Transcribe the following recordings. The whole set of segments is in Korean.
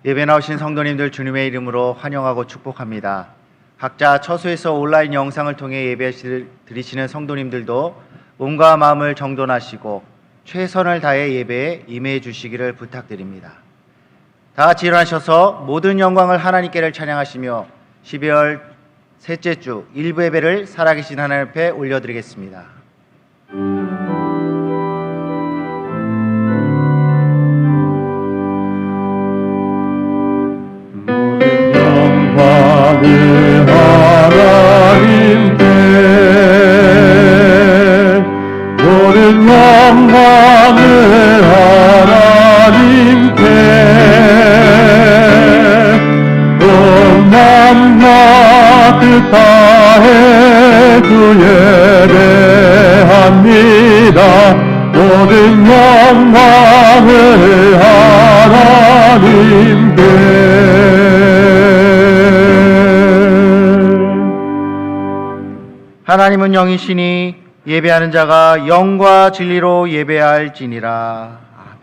예배 나오신 성도님들 주님의 이름으로 환영하고 축복합니다. 각자 처소에서 온라인 영상을 통해 예배 드리시는 성도님들도 몸과 마음을 정돈하시고 최선을 다해 예배에 임해 주시기를 부탁드립니다. 다 같이 일어나셔서 모든 영광을 하나님께를 찬양하시며 12월 셋째 주 일부 예배를 살아계신 하나님 앞에 올려드리겠습니다. 영광을 하나님께, 모든 영광을 하나님께, 온 남과 뜻 다해 주 예배합니다. 모든 영광을 하나님께. 하나님은 영이시니 예배하는 자가 영과 진리로 예배할지니라. 아멘.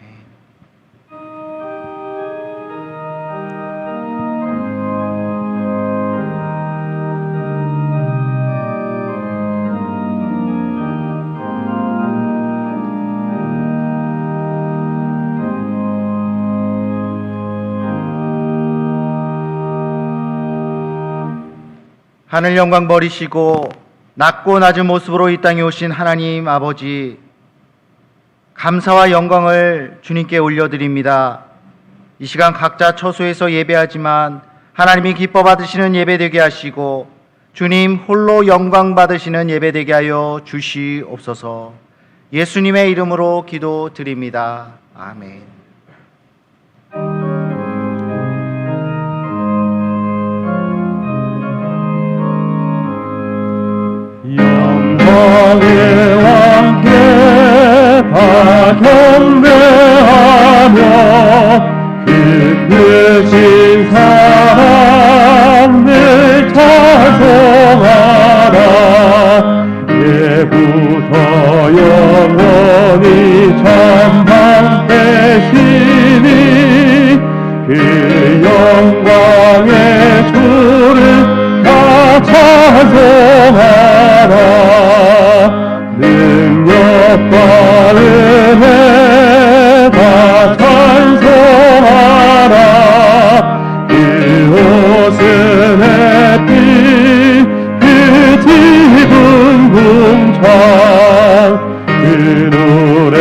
하늘 영광 버리시고 낮고 낮은 모습으로 이 땅에 오신 하나님 아버지, 감사와 영광을 주님께 올려드립니다. 이 시간 각자 처소에서 예배하지만 하나님이 기뻐 받으시는 예배 되게 하시고 주님 홀로 영광 받으시는 예배 되게 하여 주시옵소서. 예수님의 이름으로 기도드립니다. 아멘. 영광의 왕께 다 경배하며 깊으신 사랑을 찬송하라. 예부터 영원히 전방되시니 그 영광의 주를 다 찬송하라. 능력과 은혜 다 찬송하라. 그 옷은 햇빛 그 집은 궁창 그 노래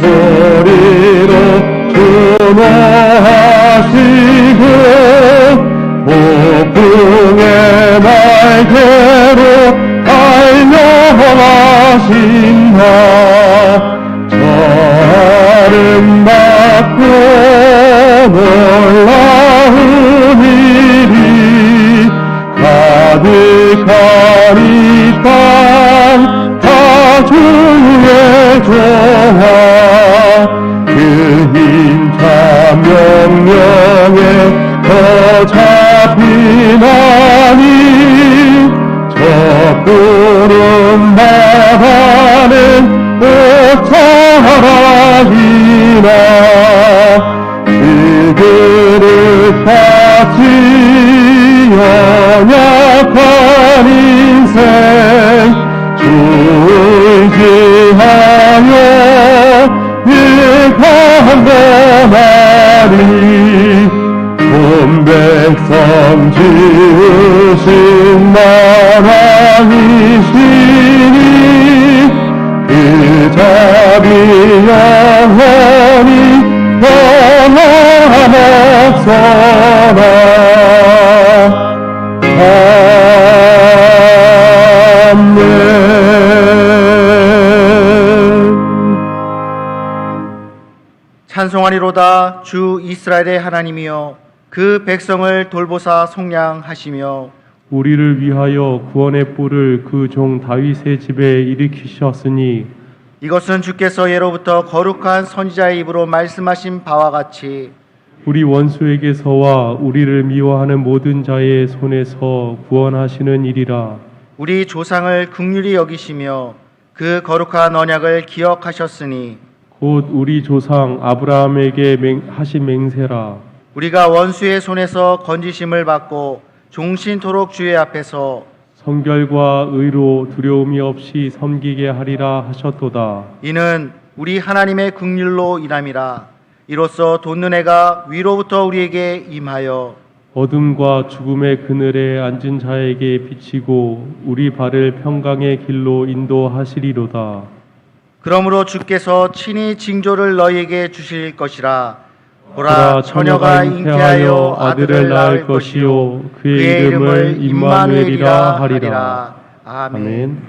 소리로 주노하시고 폭풍의 날개로 달려가신다. 저 아름답고 놀라운 일이 가득한 이 땅 다 주의 조화. 그 힘찬 명령에 더 잡히나니 저 푸른 바다는 꼭 사랑이나 그 그릇 같이 연약한 인생 주 의지하여 일감동하리. 온 백성 지으신 나라이시니 그 자비 영원히 변함없어라. 아멘. 찬송하리로다. 주 이스라엘의 하나님이여 그 백성을 돌보사 속량하시며 우리를 위하여 구원의 뿔을 그 종 다윗의 집에 일으키셨으니 이것은 주께서 예로부터 거룩한 선지자의 입으로 말씀하신 바와 같이 우리 원수에게서와 우리를 미워하는 모든 자의 손에서 구원하시는 일이라. 우리 조상을 긍휼히 여기시며 그 거룩한 언약을 기억하셨으니 곧 우리 조상 아브라함에게 하신 맹세라. 우리가 원수의 손에서 건지심을 받고 종신토록 주의 앞에서 성결과 의로 두려움이 없이 섬기게 하리라 하셨도다. 이는 우리 하나님의 긍휼로 인함이라. 이로써 돋는 해가 위로부터 우리에게 임하여 어둠과 죽음의 그늘에 앉은 자에게 비치고 우리 발을 평강의 길로 인도하시리로다. 그러므로 주께서 친히 징조를 너희에게 주실 것이라. 보라, 처녀가 잉태하여 아들을 낳을 것이요 그의 이름을 임마누엘이라 하리라. 아멘.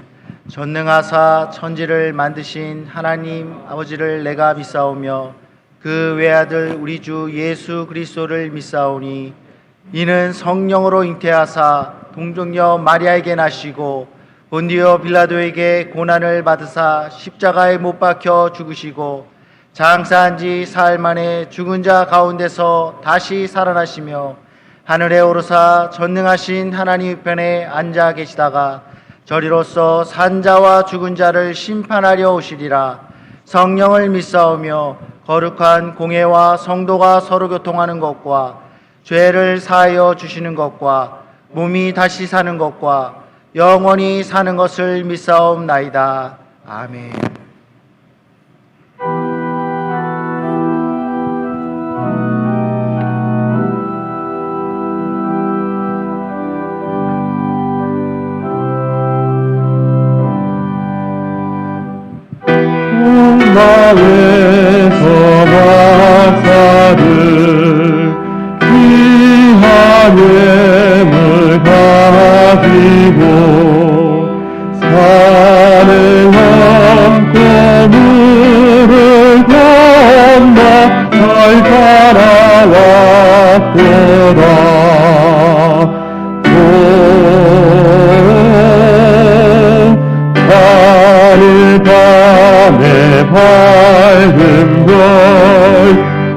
전능하사 천지를 만드신 하나님 아버지를 내가 믿사오며 그 외아들 우리 주 예수 그리스도를 믿사오니 이는 성령으로 잉태하사 동정녀 마리아에게 나시고 본디오 빌라도에게 고난을 받으사 십자가에 못 박혀 죽으시고 장사한 지 사흘 만에 죽은 자 가운데서 다시 살아나시며 하늘에 오르사 전능하신 하나님 편에 앉아 계시다가 저리로서 산자와 죽은 자를 심판하려 오시리라. 성령을 믿사오며 거룩한 공회와 성도가 서로 교통하는 것과 죄를 사하여 주시는 것과 몸이 다시 사는 것과 영원히 사는 것을 믿사옵나이다. 아멘. 나에서 박사를 귀한 예물 가지고 산을 넘고 물을 건너 널 따라왔도다. 하늘 밤에 밝은 별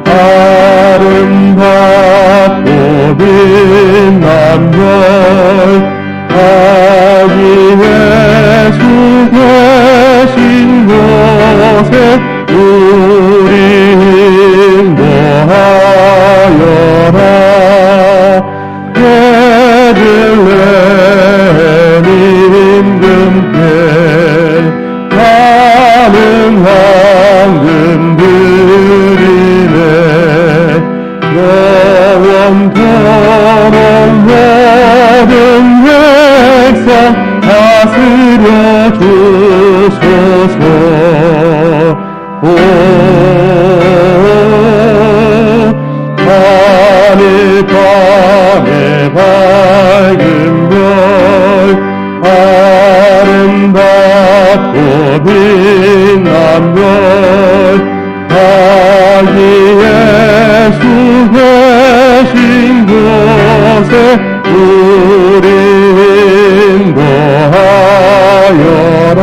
아름답고 빛난 별 아기 예수 계신 곳에 우리 인도하여라. 베들레헴 임금께 나는 황금들이네. 영원토록 모든 백성 다스려 주소서. 하늘 밤에 밝은 별 아름답고 빛난 별 아기 예수 계신 곳에 우리 인도하여라.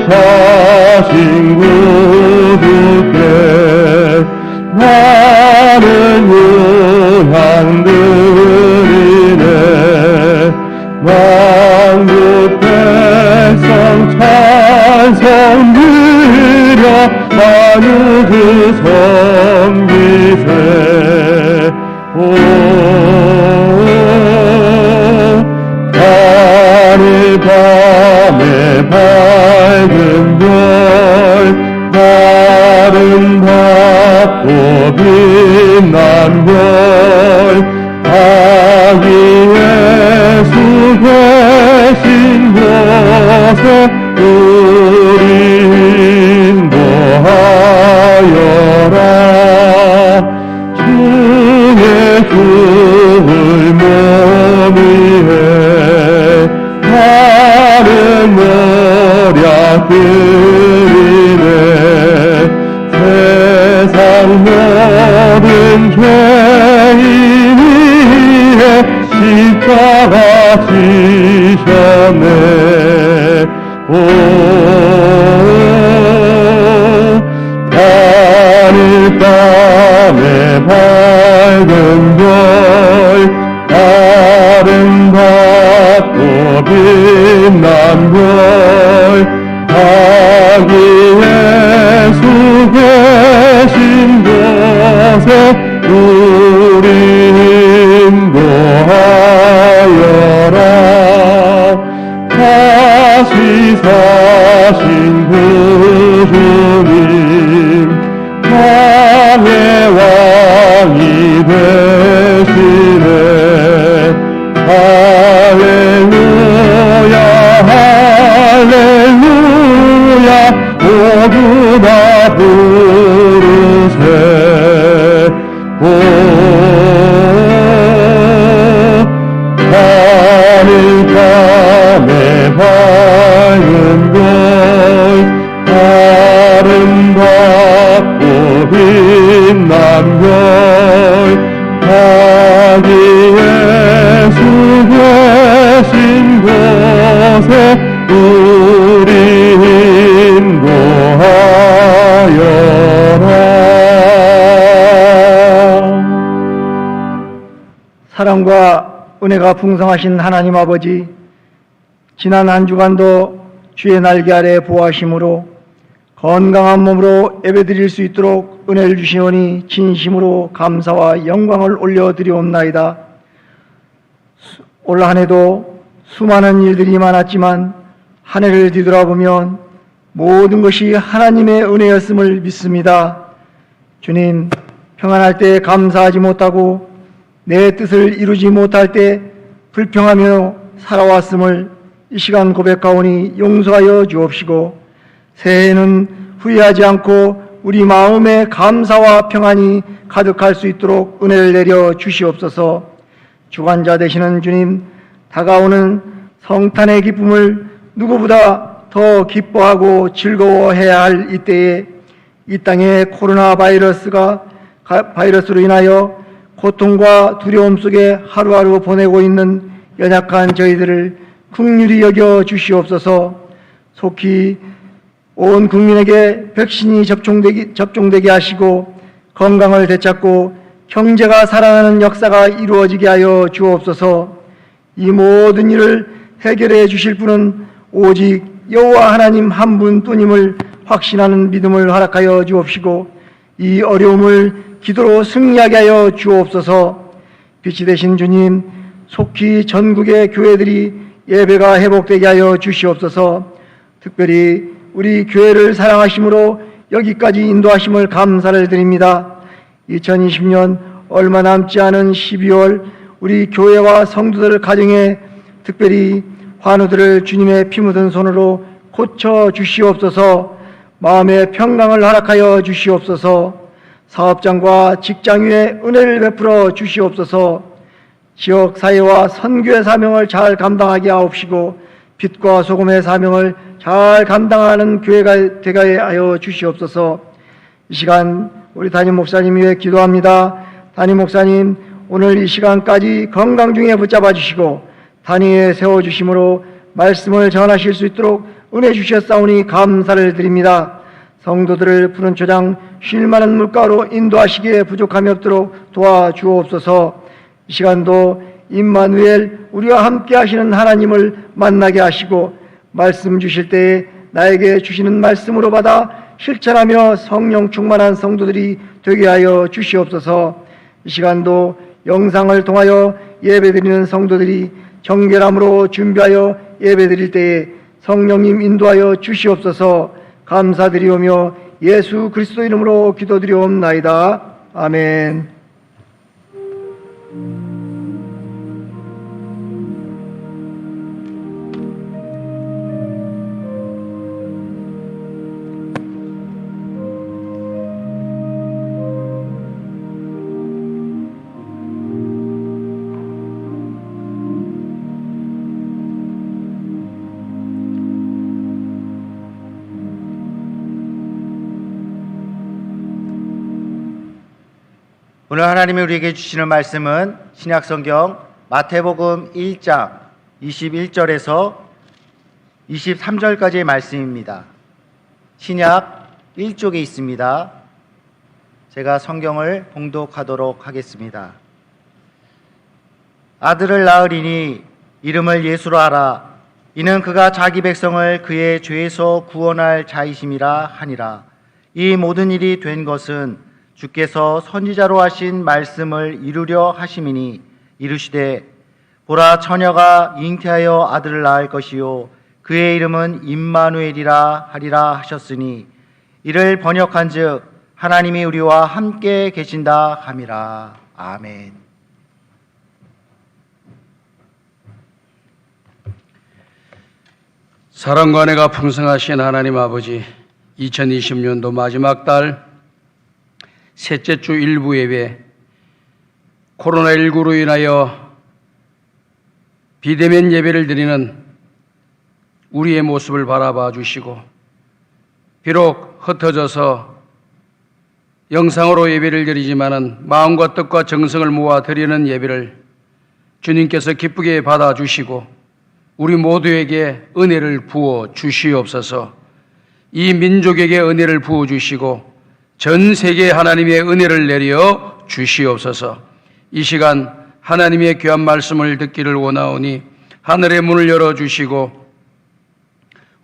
거룩하신 구주께 나는 유향드리네. 만국 백성 찬송 드려 만유주 섬기세. 하늘 밤에 밝은 별 아름답고 빛난 별 아기 예수 계신 곳에 우리 인도하여라. 주의 주을 몸이해 다른 노략들이네. 세상 모든 죄인 위에 십자가 지셨네. 하늘 밤에 밝은 별 아름답고 빛난 별 아기 예수 계신 계신 곳에 우리 인도하여라. 다시 사신 구주님 왕의 왕이 되시네. 할렐루야 할렐루야 모두 다 부르세. 오 하늘감에 밝은 별 아름답고 빛난 별 자기 예수 계신 곳에 우리 인도하여라. 사랑과 은혜가 풍성하신 하나님 아버지, 지난 한 주간도 주의 날개 아래 보호하심으로 건강한 몸으로 예배드릴 수 있도록 은혜를 주시오니 진심으로 감사와 영광을 올려드리옵나이다. 올 한 해도 수많은 일들이 많았지만 한 해를 뒤돌아보면 모든 것이 하나님의 은혜였음을 믿습니다. 주님, 평안할 때 감사하지 못하고 내 뜻을 이루지 못할 때 불평하며 살아왔음을 이 시간 고백하오니 용서하여 주옵시고, 새해에는 후회하지 않고 우리 마음에 감사와 평안이 가득할 수 있도록 은혜를 내려 주시옵소서. 주관자 되시는 주님, 다가오는 성탄의 기쁨을 누구보다 더 기뻐하고 즐거워해야 할 이때에 이 땅에 코로나 바이러스로 인하여 고통과 두려움 속에 하루하루 보내고 있는 연약한 저희들을 긍휼히 여겨 주시옵소서. 속히 온 국민에게 백신이 접종되게 하시고 건강을 되찾고 경제가 살아나는 역사가 이루어지게 하여 주옵소서. 이 모든 일을 해결해 주실 분은 오직 여호와 하나님 한 분뿐임을 확신하는 믿음을 허락하여 주옵시고, 이 어려움을 기도로 승리하게 하여 주옵소서. 빛이 되신 주님, 속히 전국의 교회들이 예배가 회복되게 하여 주시옵소서. 특별히 우리 교회를 사랑하심으로 여기까지 인도하심을 감사를 드립니다. 2020년 얼마 남지 않은 12월 우리 교회와 성도들 가정에 특별히 환우들을 주님의 피 묻은 손으로 고쳐 주시옵소서. 마음의 평강을 허락하여 주시옵소서. 사업장과 직장 위에 은혜를 베풀어 주시옵소서. 지역 사회와 선교의 사명을 잘 감당하게 하옵시고 빛과 소금의 사명을 잘 감당하는 교회가 되게 하여 주시옵소서. 이 시간 우리 담임 목사님 위해 기도합니다. 담임 목사님, 오늘 이 시간까지 건강 중에 붙잡아 주시고 단위에 세워주심으로 말씀을 전하실 수 있도록 은혜 주셨사오니 감사를 드립니다. 성도들을 푸른 초장 쉴 만한 물가로 인도하시기에 부족함이 없도록 도와주옵소서. 이 시간도 임마누엘 우리와 함께 하시는 하나님을 만나게 하시고 말씀 주실 때에 나에게 주시는 말씀으로 받아 실천하며 성령 충만한 성도들이 되게 하여 주시옵소서. 이 시간도 영상을 통하여 예배드리는 성도들이 정결함으로 준비하여 예배드릴 때에 성령님 인도하여 주시옵소서. 감사드리오며 예수 그리스도 이름으로 기도드리옵나이다. 아멘. 오늘 하나님이 우리에게 주시는 말씀은 신약성경 마태복음 1장 21절에서 23절까지의 말씀입니다. 신약 1쪽에 있습니다. 제가 성경을 봉독하도록 하겠습니다. 아들을 낳으리니 이름을 예수로 하라. 이는 그가 자기 백성을 그의 죄에서 구원할 자이심이라 하니라. 이 모든 일이 된 것은 주께서 선지자로 하신 말씀을 이루려 하심이니 이르시되 보라 처녀가 잉태하여 아들을 낳을 것이요 그의 이름은 임마누엘이라 하리라 하셨으니 이를 번역한즉 하나님이 우리와 함께 계신다 함이라. 아멘. 사랑과 은혜가 풍성하신 하나님 아버지, 2020년도 마지막 달 셋째 주 일부 예배, 코로나19로 인하여 비대면 예배를 드리는 우리의 모습을 바라봐 주시고, 비록 흩어져서 영상으로 예배를 드리지만은 마음과 뜻과 정성을 모아 드리는 예배를 주님께서 기쁘게 받아 주시고 우리 모두에게 은혜를 부어 주시옵소서. 이 민족에게 은혜를 부어 주시고 전 세계에 하나님의 은혜를 내려 주시옵소서. 이 시간 하나님의 귀한 말씀을 듣기를 원하오니 하늘의 문을 열어주시고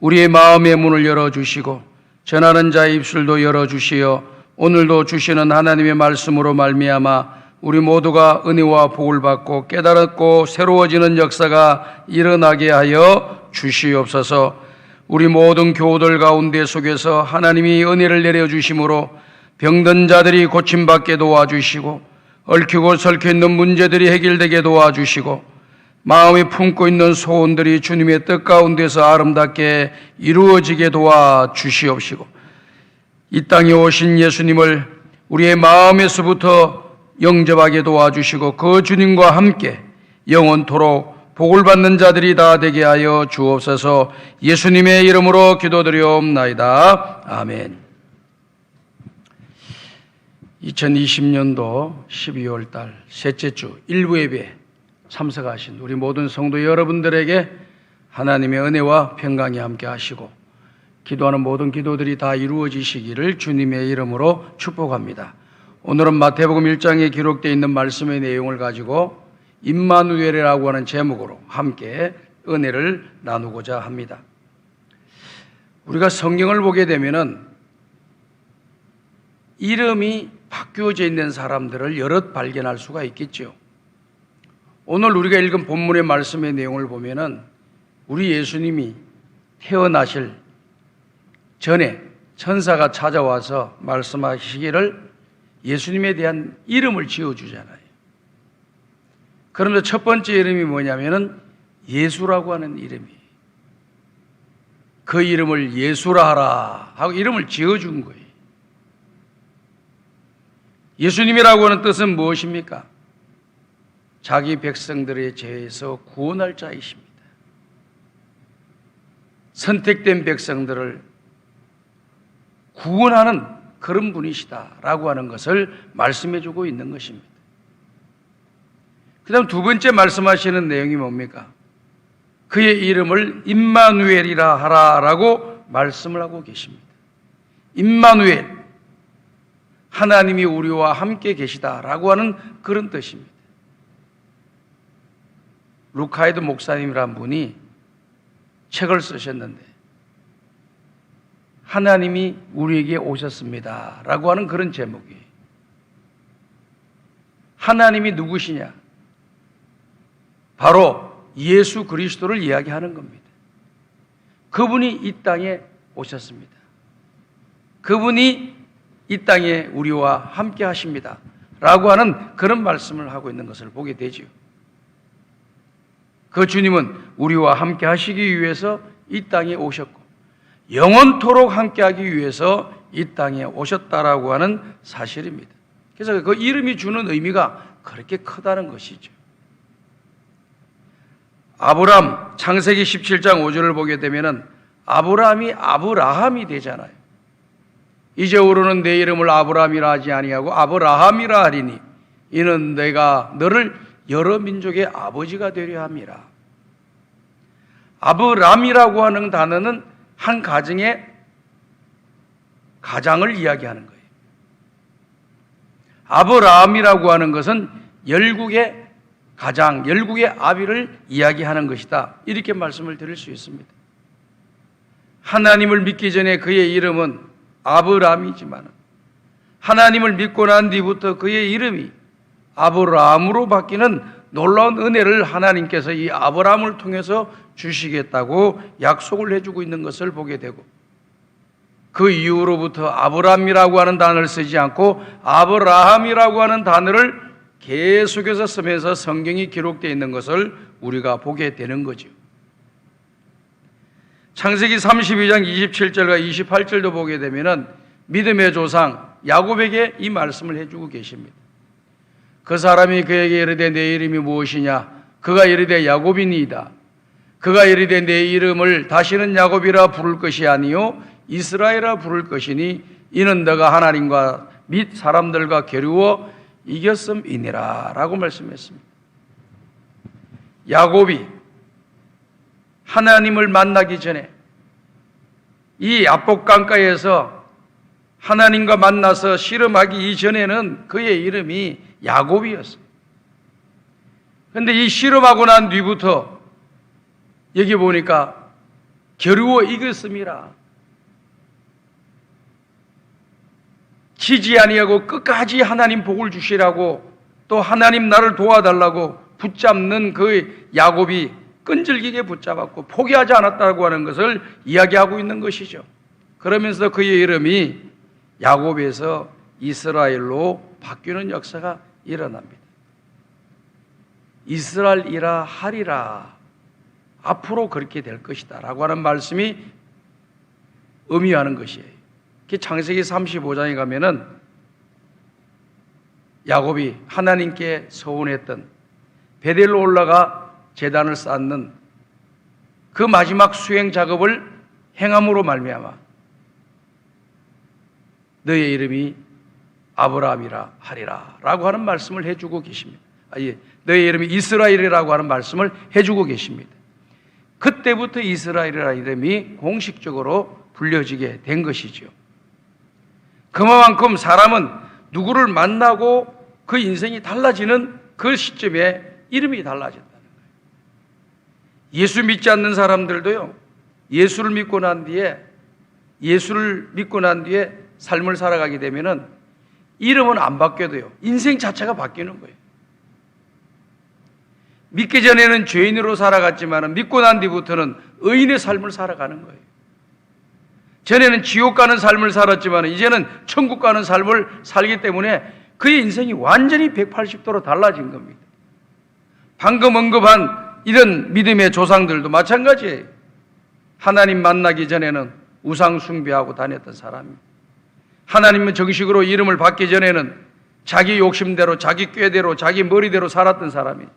우리의 마음의 문을 열어주시고 전하는 자의 입술도 열어주시어 오늘도 주시는 하나님의 말씀으로 말미암아 우리 모두가 은혜와 복을 받고 깨달았고 새로워지는 역사가 일어나게 하여 주시옵소서. 우리 모든 교우들 가운데 속에서 하나님이 은혜를 내려주심으로 병든 자들이 고침받게 도와주시고 얽히고 설켜 있는 문제들이 해결되게 도와주시고 마음에 품고 있는 소원들이 주님의 뜻 가운데서 아름답게 이루어지게 도와주시옵시고 이 땅에 오신 예수님을 우리의 마음에서부터 영접하게 도와주시고 그 주님과 함께 영원토록 복을 받는 자들이 다 되게 하여 주옵소서. 예수님의 이름으로 기도드리옵나이다. 아멘. 2020년도 12월 달 셋째 주 일부 예배 참석하신 우리 모든 성도 여러분들에게 하나님의 은혜와 평강이 함께 하시고 기도하는 모든 기도들이 다 이루어지시기를 주님의 이름으로 축복합니다. 오늘은 마태복음 1장에 기록되어 있는 말씀의 내용을 가지고 임마누엘이라고 하는 제목으로 함께 은혜를 나누고자 합니다. 우리가 성경을 보게 되면은 이름이 바뀌어져 있는 사람들을 여럿 발견할 수가 있겠죠. 오늘 우리가 읽은 본문의 말씀의 내용을 보면은 우리 예수님이 태어나실 전에 천사가 찾아와서 말씀하시기를 예수님에 대한 이름을 지어주잖아요. 그러면서 첫 번째 이름이 뭐냐면은 예수라고 하는 이름이에요. 그 이름을 예수라 하라 하고 이름을 지어준 거예요. 예수님이라고 하는 뜻은 무엇입니까? 자기 백성들의 죄에서 구원할 자이십니다. 선택된 백성들을 구원하는 그런 분이시다라고 하는 것을 말씀해주고 있는 것입니다. 그 다음 두 번째 말씀하시는 내용이 뭡니까? 그의 이름을 임마누엘이라 하라라고 말씀을 하고 계십니다. 임마누엘, 하나님이 우리와 함께 계시다라고 하는 그런 뜻입니다. 루카이드 목사님이란 분이 책을 쓰셨는데 하나님이 우리에게 오셨습니다 라고 하는 그런 제목이에요. 하나님이 누구시냐? 바로 예수 그리스도를 이야기하는 겁니다. 그분이 이 땅에 오셨습니다. 그분이 이 땅에 우리와 함께 하십니다 라고 하는 그런 말씀을 하고 있는 것을 보게 되죠. 그 주님은 우리와 함께 하시기 위해서 이 땅에 오셨고 영원토록 함께하기 위해서 이 땅에 오셨다라고 하는 사실입니다. 그래서 그 이름이 주는 의미가 그렇게 크다는 것이죠. 아브람, 창세기 17장 5절을 보게 되면은 아브람이 아브라함이 되잖아요. 이제후로는 내 이름을 아브람이라 하지 아니하고 아브라함이라 하리니 이는 내가 너를 여러 민족의 아버지가 되려 함이라. 아브람이라고 하는 단어는 한 가정의 가장을 이야기하는 거예요. 아브라함이라고 하는 것은 열국의 가장, 열국의 아비를 이야기하는 것이다. 이렇게 말씀을 드릴 수 있습니다. 하나님을 믿기 전에 그의 이름은 아브라함이지만 하나님을 믿고 난 뒤부터 그의 이름이 아브라함으로 바뀌는 놀라운 은혜를 하나님께서 이 아브라함을 통해서 주시겠다고 약속을 해주고 있는 것을 보게 되고, 그 이후로부터 아브라함이라고 하는 단어를 쓰지 않고 아브라함이라고 하는 단어를 계속해서 쓰면서 성경이 기록되어 있는 것을 우리가 보게 되는 거죠. 창세기 32장 27절과 28절도 보게 되면은 믿음의 조상 야곱에게 이 말씀을 해주고 계십니다. 그 사람이 그에게 이르되 내 이름이 무엇이냐? 그가 이르되 야곱이니이다. 그가 이르되 내 이름을 다시는 야곱이라 부를 것이 아니요 이스라엘이라 부를 것이니 이는 너가 하나님과 및 사람들과 겨루어 이겼음이니라 라고 말씀했습니다. 야곱이 하나님을 만나기 전에 이 야복강가에서 하나님과 만나서 씨름하기 이전에는 그의 이름이 야곱이었어요. 그런데 이 씨름하고 난 뒤부터 여기 보니까 겨루어 이겼음이라, 지지 아니하고 끝까지 하나님 복을 주시라고 또 하나님 나를 도와달라고 붙잡는 그 야곱이 끈질기게 붙잡았고 포기하지 않았다고 하는 것을 이야기하고 있는 것이죠. 그러면서 그의 이름이 야곱에서 이스라엘로 바뀌는 역사가 일어납니다. 이스라엘이라 하리라, 앞으로 그렇게 될 것이다 라고 하는 말씀이 의미하는 것이에요. 창세기 35장에 가면은 야곱이 하나님께 서원했던 베델로 올라가 제단을 쌓는 그 마지막 수행 작업을 행함으로 말미암아 너의 이름이 아브라함이라 하리라 라고 하는 말씀을 해주고 계십니다. 너의 이름이 이스라엘이라고 하는 말씀을 해주고 계십니다. 그때부터 이스라엘이라는 이름이 공식적으로 불려지게 된 것이죠. 그만큼 사람은 누구를 만나고 그 인생이 달라지는 그 시점에 이름이 달라진다는 거예요. 예수 믿지 않는 사람들도요, 예수를 믿고 난 뒤에 삶을 살아가게 되면은 이름은 안 바뀌어도요, 인생 자체가 바뀌는 거예요. 믿기 전에는 죄인으로 살아갔지만 믿고 난 뒤부터는 의인의 삶을 살아가는 거예요. 전에는 지옥 가는 삶을 살았지만 이제는 천국 가는 삶을 살기 때문에 그의 인생이 완전히 180도로 달라진 겁니다. 방금 언급한 이런 믿음의 조상들도 마찬가지예요. 하나님 만나기 전에는 우상 숭배하고 다녔던 사람입니다. 하나님은 정식으로 이름을 받기 전에는 자기 욕심대로, 자기 꾀대로, 자기 머리대로 살았던 사람이에요.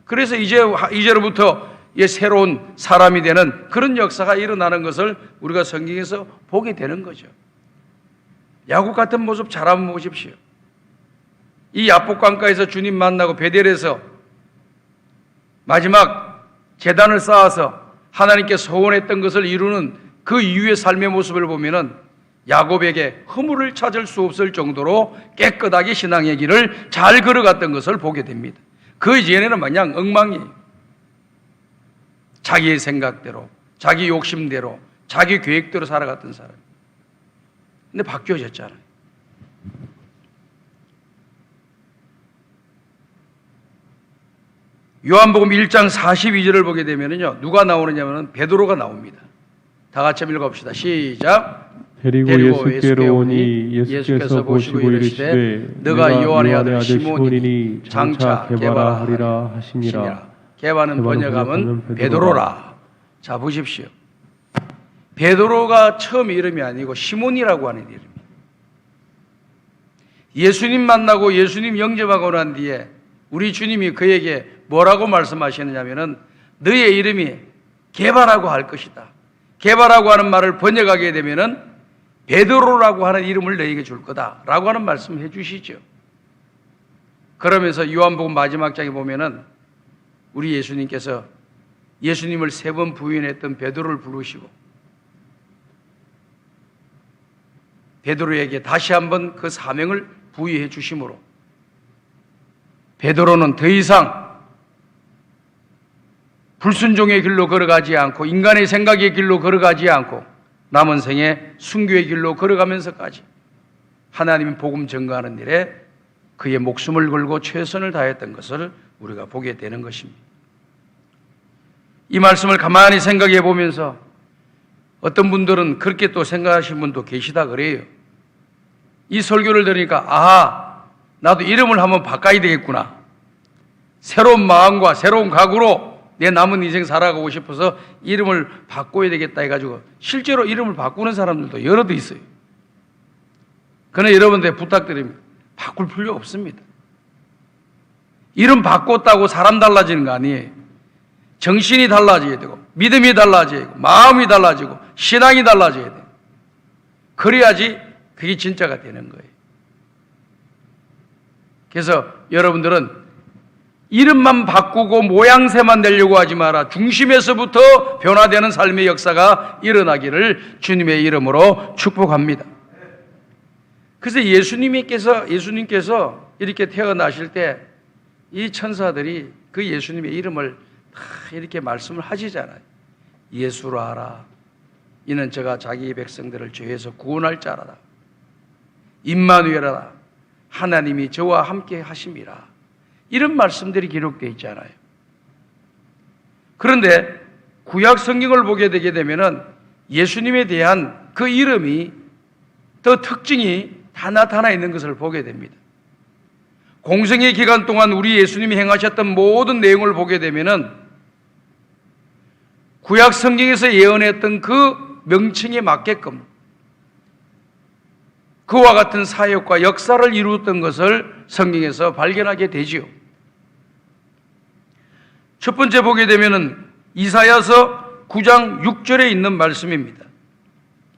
그래서 이제로부터 새로운 사람이 되는 그런 역사가 일어나는 것을 우리가 성경에서 보게 되는 거죠. 야곱 같은 모습 잘 한번 보십시오. 이 야복강가에서 주님 만나고 베델에서 마지막 제단을 쌓아서 하나님께 소원했던 것을 이루는 그 이후의 삶의 모습을 보면은 야곱에게 허물을 찾을 수 없을 정도로 깨끗하게 신앙의 길을 잘 걸어갔던 것을 보게 됩니다. 그 이전에는 마냥 엉망이에요. 자기의 생각대로, 자기 욕심대로, 자기 계획대로 살아갔던 사람. 근데 바뀌어졌잖아요. 요한복음 1장 42절을 보게 되면요, 누가 나오느냐면 베드로가 나옵니다. 다 같이 한번 읽어봅시다. 시작. 데리고 예수께로 오니 예수께서 보시고 이르시되 너가 요한의 아들 시몬이니 장차 게바라 하리라 하시니라. 게바는 번역하면 베드로라. 자, 보십시오. 베드로가 처음 이름이 아니고 시몬이라고 하는 이름이에요. 예수님 만나고 예수님 영접하고 난 뒤에 우리 주님이 그에게 뭐라고 말씀하시느냐면은 너의 이름이 게바라고 할 것이다. 게바라고 하는 말을 번역하게 되면은 베드로라고 하는 이름을 너에게 줄 거다라고 하는 말씀을 해주시죠. 그러면서 요한복음 마지막 장에 보면은 우리 예수님께서 예수님을 3번 부인했던 베드로를 부르시고 베드로에게 다시 한번 그 사명을 부여해 주심으로 베드로는 더 이상 불순종의 길로 걸어가지 않고 인간의 생각의 길로 걸어가지 않고 남은 생에 순교의 길로 걸어가면서까지 하나님의 복음 전가하는 일에 그의 목숨을 걸고 최선을 다했던 것을 우리가 보게 되는 것입니다. 이 말씀을 가만히 생각해 보면서 어떤 분들은 그렇게 또 생각하시는 분도 계시다 그래요. 이 설교를 들으니까 아, 나도 이름을 한번 바꿔야 되겠구나. 새로운 마음과 새로운 각오로 내 남은 인생 살아가고 싶어서 이름을 바꿔야 되겠다 해가지고 실제로 이름을 바꾸는 사람들도 여럿 있어요. 그러나 여러분들 부탁드립니다. 바꿀 필요 없습니다. 이름 바꿨다고 사람 달라지는 거 아니에요. 정신이 달라져야 되고 믿음이 달라져야 되고 마음이 달라지고 신앙이 달라져야 돼요. 그래야지 그게 진짜가 되는 거예요. 그래서 여러분들은 이름만 바꾸고 모양새만 내려고 하지 마라. 중심에서부터 변화되는 삶의 역사가 일어나기를 주님의 이름으로 축복합니다. 그래서 예수님께서 이렇게 태어나실 때 이 천사들이 그 예수님의 이름을 다 이렇게 말씀을 하시잖아요. 예수라 하라. 이는 저가 자기 백성들을 죄에서 구원할 자라다. 임마누엘아. 하나님이 저와 함께 하심이라. 이런 말씀들이 기록되어 있잖아요. 그런데 구약 성경을 보게 되게 되면은 예수님에 대한 그 이름이 더 특징이 다 나타나 있는 것을 보게 됩니다. 공생의 기간 동안 우리 예수님이 행하셨던 모든 내용을 보게 되면은 구약 성경에서 예언했던 그 명칭에 맞게끔 그와 같은 사역과 역사를 이루었던 것을 성경에서 발견하게 되지요. 첫 번째 보게 되면은 이사야서 9장 6절에 있는 말씀입니다.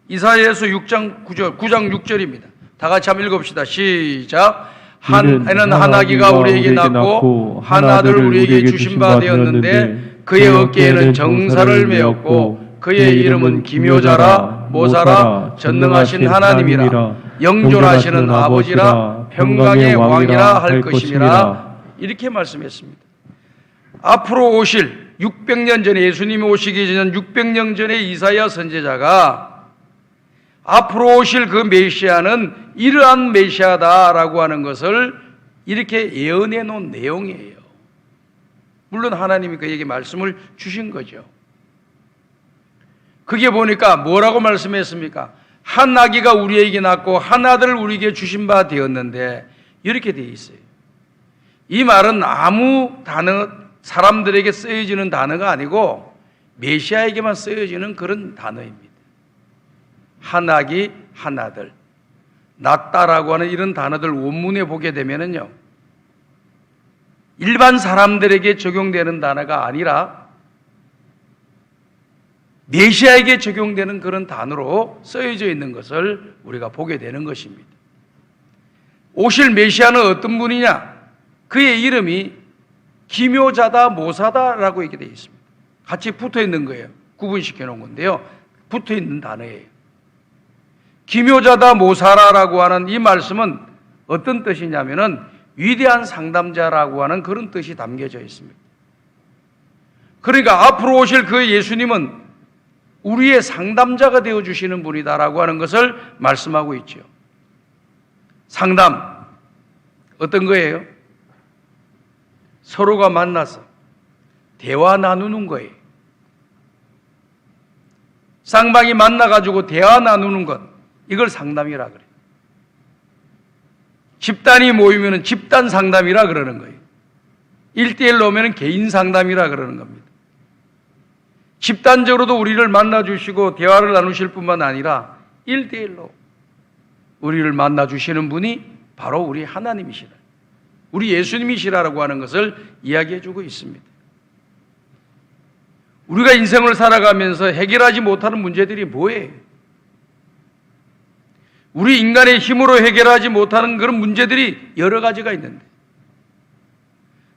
이사야서 9장 6절입니다. 다 같이 한번 읽읍시다. 시작. 이는 한 아기가 우리에게 낳고 한 아들을 우리에게 주신 바 되었는데 그의 어깨에는 정사를 메었고 그의 이름은 기묘자라 모사라 전능하신 하나님이라 영존하시는 아버지라 평강의 왕이라 할 것임이라. 이렇게 말씀했습니다. 앞으로 오실 600년 전에 예수님이 오시기 전 600년 전에 이사야 선지자가 앞으로 오실 그 메시아는 이러한 메시아다라고 하는 것을 이렇게 예언해 놓은 내용이에요. 물론 하나님이 그에게 말씀을 주신 거죠. 그게 보니까 뭐라고 말씀했습니까? 한 아기가 우리에게 낳고 한 아들을 우리에게 주신 바 되었는데 이렇게 되어 있어요. 이 말은 아무 단어, 사람들에게 쓰여지는 단어가 아니고 메시아에게만 쓰여지는 그런 단어입니다. 한 아기, 한 아들. 낳다라고 하는 이런 단어들 원문에 보게 되면은요, 일반 사람들에게 적용되는 단어가 아니라 메시아에게 적용되는 그런 단어로 쓰여져 있는 것을 우리가 보게 되는 것입니다. 오실 메시아는 어떤 분이냐? 그의 이름이 기묘자다, 모사다라고 얘기 되어 있습니다. 같이 붙어 있는 거예요. 구분시켜 놓은 건데요. 붙어 있는 단어예요. 기묘자다, 모사라라고 하는 이 말씀은 어떤 뜻이냐면은 위대한 상담자라고 하는 그런 뜻이 담겨져 있습니다. 그러니까 앞으로 오실 그 예수님은 우리의 상담자가 되어주시는 분이다라고 하는 것을 말씀하고 있죠. 상담, 어떤 거예요? 서로가 만나서 대화 나누는 거예요. 쌍방이 만나가지고 대화 나누는 것, 이걸 상담이라 그래요. 집단이 모이면 집단 상담이라 그러는 거예요. 1대1로 오면 개인 상담이라 그러는 겁니다. 집단적으로도 우리를 만나주시고 대화를 나누실 뿐만 아니라 1대1로 우리를 만나주시는 분이 바로 우리 하나님이시라, 우리 예수님이시라고 하는 것을 이야기해주고 있습니다. 우리가 인생을 살아가면서 해결하지 못하는 문제들이 뭐예요? 우리 인간의 힘으로 해결하지 못하는 그런 문제들이 여러 가지가 있는데,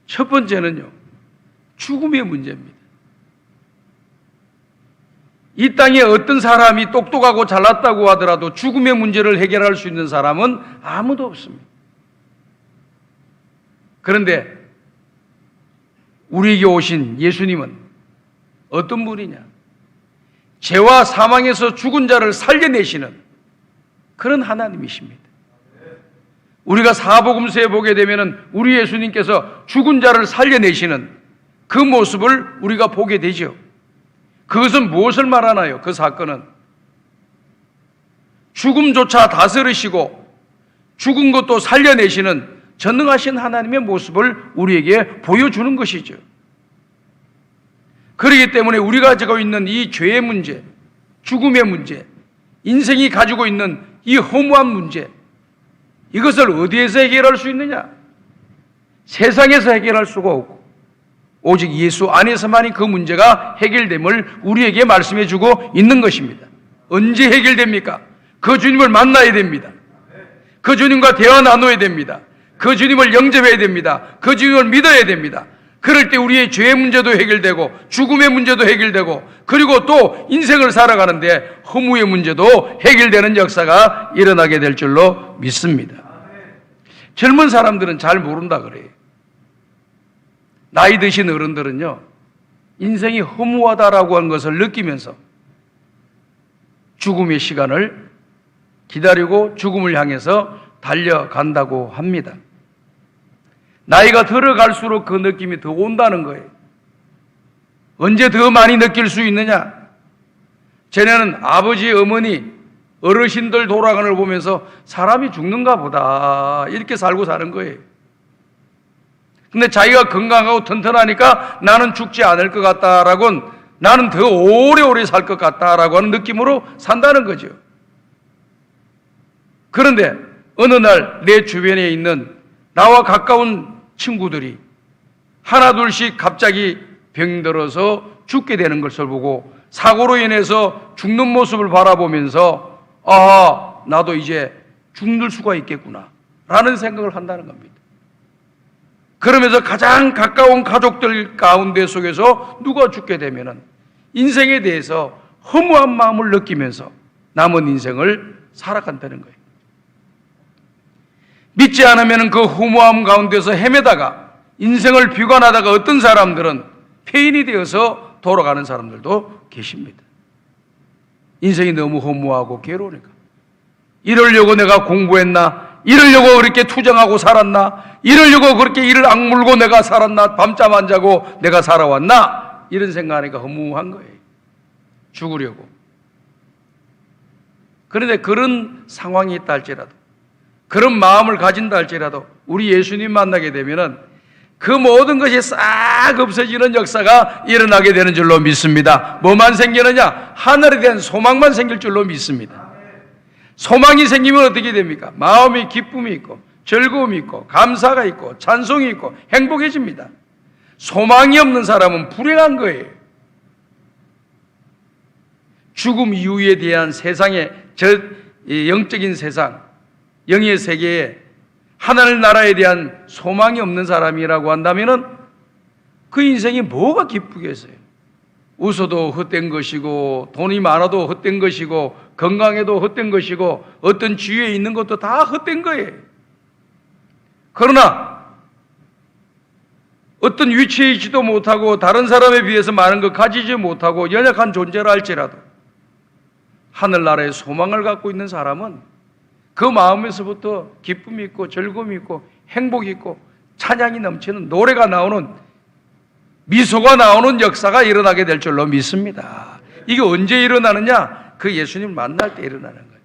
첫 번째는요, 죽음의 문제입니다. 이 땅에 어떤 사람이 똑똑하고 잘났다고 하더라도 죽음의 문제를 해결할 수 있는 사람은 아무도 없습니다. 그런데 우리에게 오신 예수님은 어떤 분이냐? 죄와 사망에서 죽은 자를 살려내시는 그런 하나님이십니다. 우리가 사복음서에 보게 되면은 우리 예수님께서 죽은 자를 살려내시는 그 모습을 우리가 보게 되죠. 그것은 무엇을 말하나요? 그 사건은 죽음조차 다스리시고 죽은 것도 살려내시는 전능하신 하나님의 모습을 우리에게 보여주는 것이죠. 그렇기 때문에 우리가 가지고 있는 이 죄의 문제, 죽음의 문제, 인생이 가지고 있는 이 허무한 문제, 이것을 어디에서 해결할 수 있느냐? 세상에서 해결할 수가 없고 오직 예수 안에서만이 그 문제가 해결됨을 우리에게 말씀해 주고 있는 것입니다. 언제 해결됩니까? 그 주님을 만나야 됩니다. 그 주님과 대화 나눠야 됩니다. 그 주님을 영접해야 됩니다. 그 주님을 믿어야 됩니다. 그럴 때 우리의 죄의 문제도 해결되고 죽음의 문제도 해결되고 그리고 또 인생을 살아가는데 허무의 문제도 해결되는 역사가 일어나게 될 줄로 믿습니다. 젊은 사람들은 잘 모른다 그래요. 나이 드신 어른들은요, 인생이 허무하다라고 하는 것을 느끼면서 죽음의 시간을 기다리고 죽음을 향해서 달려간다고 합니다. 나이가 들어갈수록 그 느낌이 더 온다는 거예요. 언제 더 많이 느낄 수 있느냐? 전에는 아버지, 어머니, 어르신들 돌아가는 걸 보면서 사람이 죽는가 보다 이렇게 살고 사는 거예요. 근데 자기가 건강하고 튼튼하니까 나는 죽지 않을 것 같다라고는, 나는 더 오래오래 살 것 같다라고 하는 느낌으로 산다는 거죠. 그런데 어느 날 내 주변에 있는 나와 가까운 친구들이 하나둘씩 갑자기 병들어서 죽게 되는 것을 보고 사고로 인해서 죽는 모습을 바라보면서 아, 나도 이제 죽을 수가 있겠구나 라는 생각을 한다는 겁니다. 그러면서 가장 가까운 가족들 가운데 속에서 누가 죽게 되면은 인생에 대해서 허무한 마음을 느끼면서 남은 인생을 살아간다는 거예요. 믿지 않으면 그 허무함 가운데서 헤매다가 인생을 비관하다가 어떤 사람들은 폐인이 되어서 돌아가는 사람들도 계십니다. 인생이 너무 허무하고 괴로우니까. 이러려고 내가 공부했나? 이러려고 그렇게 투정하고 살았나? 이러려고 그렇게 이를 악물고 내가 살았나? 밤잠 안 자고 내가 살아왔나? 이런 생각하니까 허무한 거예요. 죽으려고. 그런데 그런 상황이 있다 할지라도, 그런 마음을 가진다 할지라도 우리 예수님 만나게 되면은 그 모든 것이 싹 없어지는 역사가 일어나게 되는 줄로 믿습니다. 뭐만 생기느냐? 하늘에 대한 소망만 생길 줄로 믿습니다. 소망이 생기면 어떻게 됩니까? 마음에 기쁨이 있고 즐거움이 있고 감사가 있고 찬송이 있고 행복해집니다. 소망이 없는 사람은 불행한 거예요. 죽음 이후에 대한 세상의 영적인 세상, 영의 세계에 하나님 나라에 대한 소망이 없는 사람이라고 한다면은 그 인생이 뭐가 기쁘겠어요? 웃어도 헛된 것이고 돈이 많아도 헛된 것이고 건강해도 헛된 것이고 어떤 지위에 있는 것도 다 헛된 거예요. 그러나 어떤 위치에 있지도 못하고 다른 사람에 비해서 많은 것 가지지 못하고 연약한 존재라 할지라도 하늘나라의 소망을 갖고 있는 사람은 그 마음에서부터 기쁨이 있고 즐거움이 있고 행복이 있고 찬양이 넘치는 노래가 나오는, 미소가 나오는 역사가 일어나게 될 줄로 믿습니다. 이게 언제 일어나느냐? 그 예수님을 만날 때 일어나는 거예요.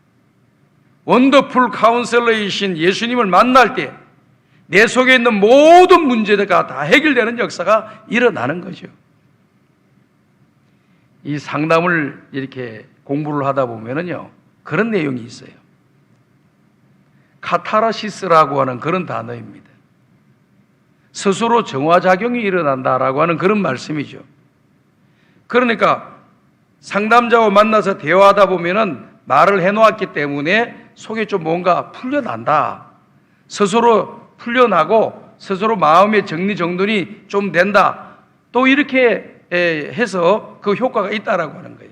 원더풀 카운셀러이신 예수님을 만날 때 내 속에 있는 모든 문제가 다 해결되는 역사가 일어나는 거죠. 이 상담을 이렇게 공부를 하다 보면은요, 그런 내용이 있어요. 카타르시스라고 하는 그런 단어입니다. 스스로 정화작용이 일어난다라고 하는 그런 말씀이죠. 그러니까 상담자와 만나서 대화하다 보면은 말을 해놓았기 때문에 속에 좀 뭔가 풀려난다. 스스로 풀려나고 스스로 마음의 정리정돈이 좀 된다. 또 이렇게 해서 그 효과가 있다라고 하는 거예요.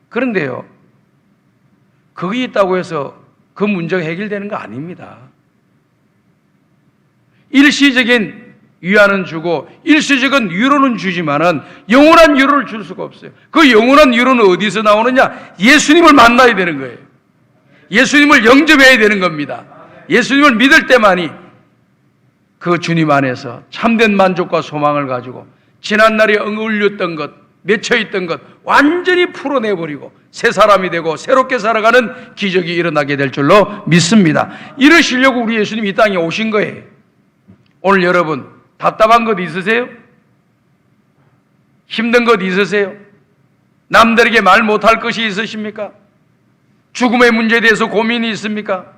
그런데요, 그게 있다고 해서 그 문제가 해결되는 거 아닙니다. 일시적인 위안은 주고 일시적인 위로는 주지만은 영원한 위로를 줄 수가 없어요. 그 영원한 위로는 어디서 나오느냐? 예수님을 만나야 되는 거예요. 예수님을 영접해야 되는 겁니다. 예수님을 믿을 때만이 그 주님 안에서 참된 만족과 소망을 가지고 지난날에 억눌렸던 것, 맺혀있던 것 완전히 풀어내버리고 새 사람이 되고 새롭게 살아가는 기적이 일어나게 될 줄로 믿습니다. 이러시려고 우리 예수님이 이 땅에 오신 거예요. 오늘 여러분 답답한 것 있으세요? 힘든 것 있으세요? 남들에게 말 못할 것이 있으십니까? 죽음의 문제에 대해서 고민이 있습니까?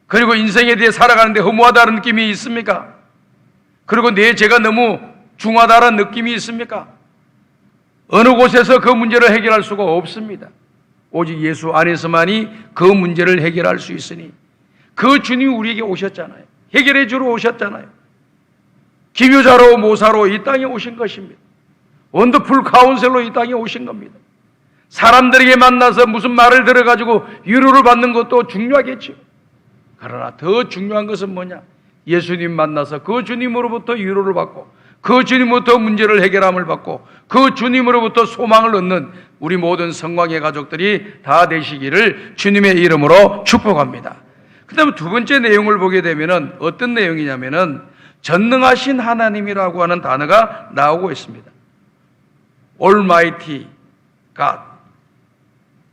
그리고 인생에 대해 살아가는데 허무하다는 느낌이 있습니까? 그리고 내 죄가 너무 중하다는 느낌이 있습니까? 어느 곳에서 그 문제를 해결할 수가 없습니다. 오직 예수 안에서만이 그 문제를 해결할 수 있으니 그 주님이 우리에게 오셨잖아요. 해결해 주러 오셨잖아요. 기묘자로 모사로 이 땅에 오신 것입니다. 원더풀 카운셀로 이 땅에 오신 겁니다. 사람들에게 만나서 무슨 말을 들어가지고 위로를 받는 것도 중요하겠죠. 그러나 더 중요한 것은 뭐냐? 예수님 만나서 그 주님으로부터 위로를 받고 그 주님으로부터 문제를 해결함을 받고 그 주님으로부터 소망을 얻는 우리 모든 성광의 가족들이 다 되시기를 주님의 이름으로 축복합니다. 그 다음에 두 번째 내용을 보게 되면 어떤 내용이냐면은 전능하신 하나님이라고 하는 단어가 나오고 있습니다. Almighty God.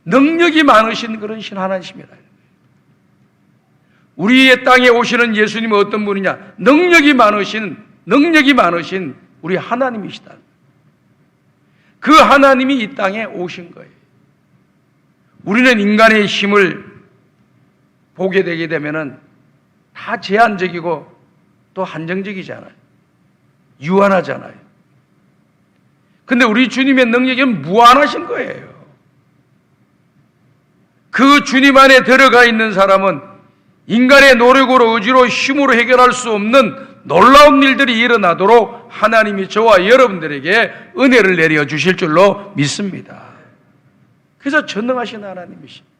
능력이 많으신 그런 신 하나님이십니다. 우리의 땅에 오시는 예수님은 어떤 분이냐? 능력이 많으신 우리 하나님이시다. 그 하나님이 이 땅에 오신 거예요. 우리는 인간의 힘을 보게 되게 되면은 다 제한적이고 또 한정적이잖아요. 유한하잖아요. 근데 우리 주님의 능력은 무한하신 거예요. 그 주님 안에 들어가 있는 사람은 인간의 노력으로 의지로 힘으로 해결할 수 없는 놀라운 일들이 일어나도록 하나님이 저와 여러분들에게 은혜를 내려 주실 줄로 믿습니다. 그래서 전능하신 하나님이십니다.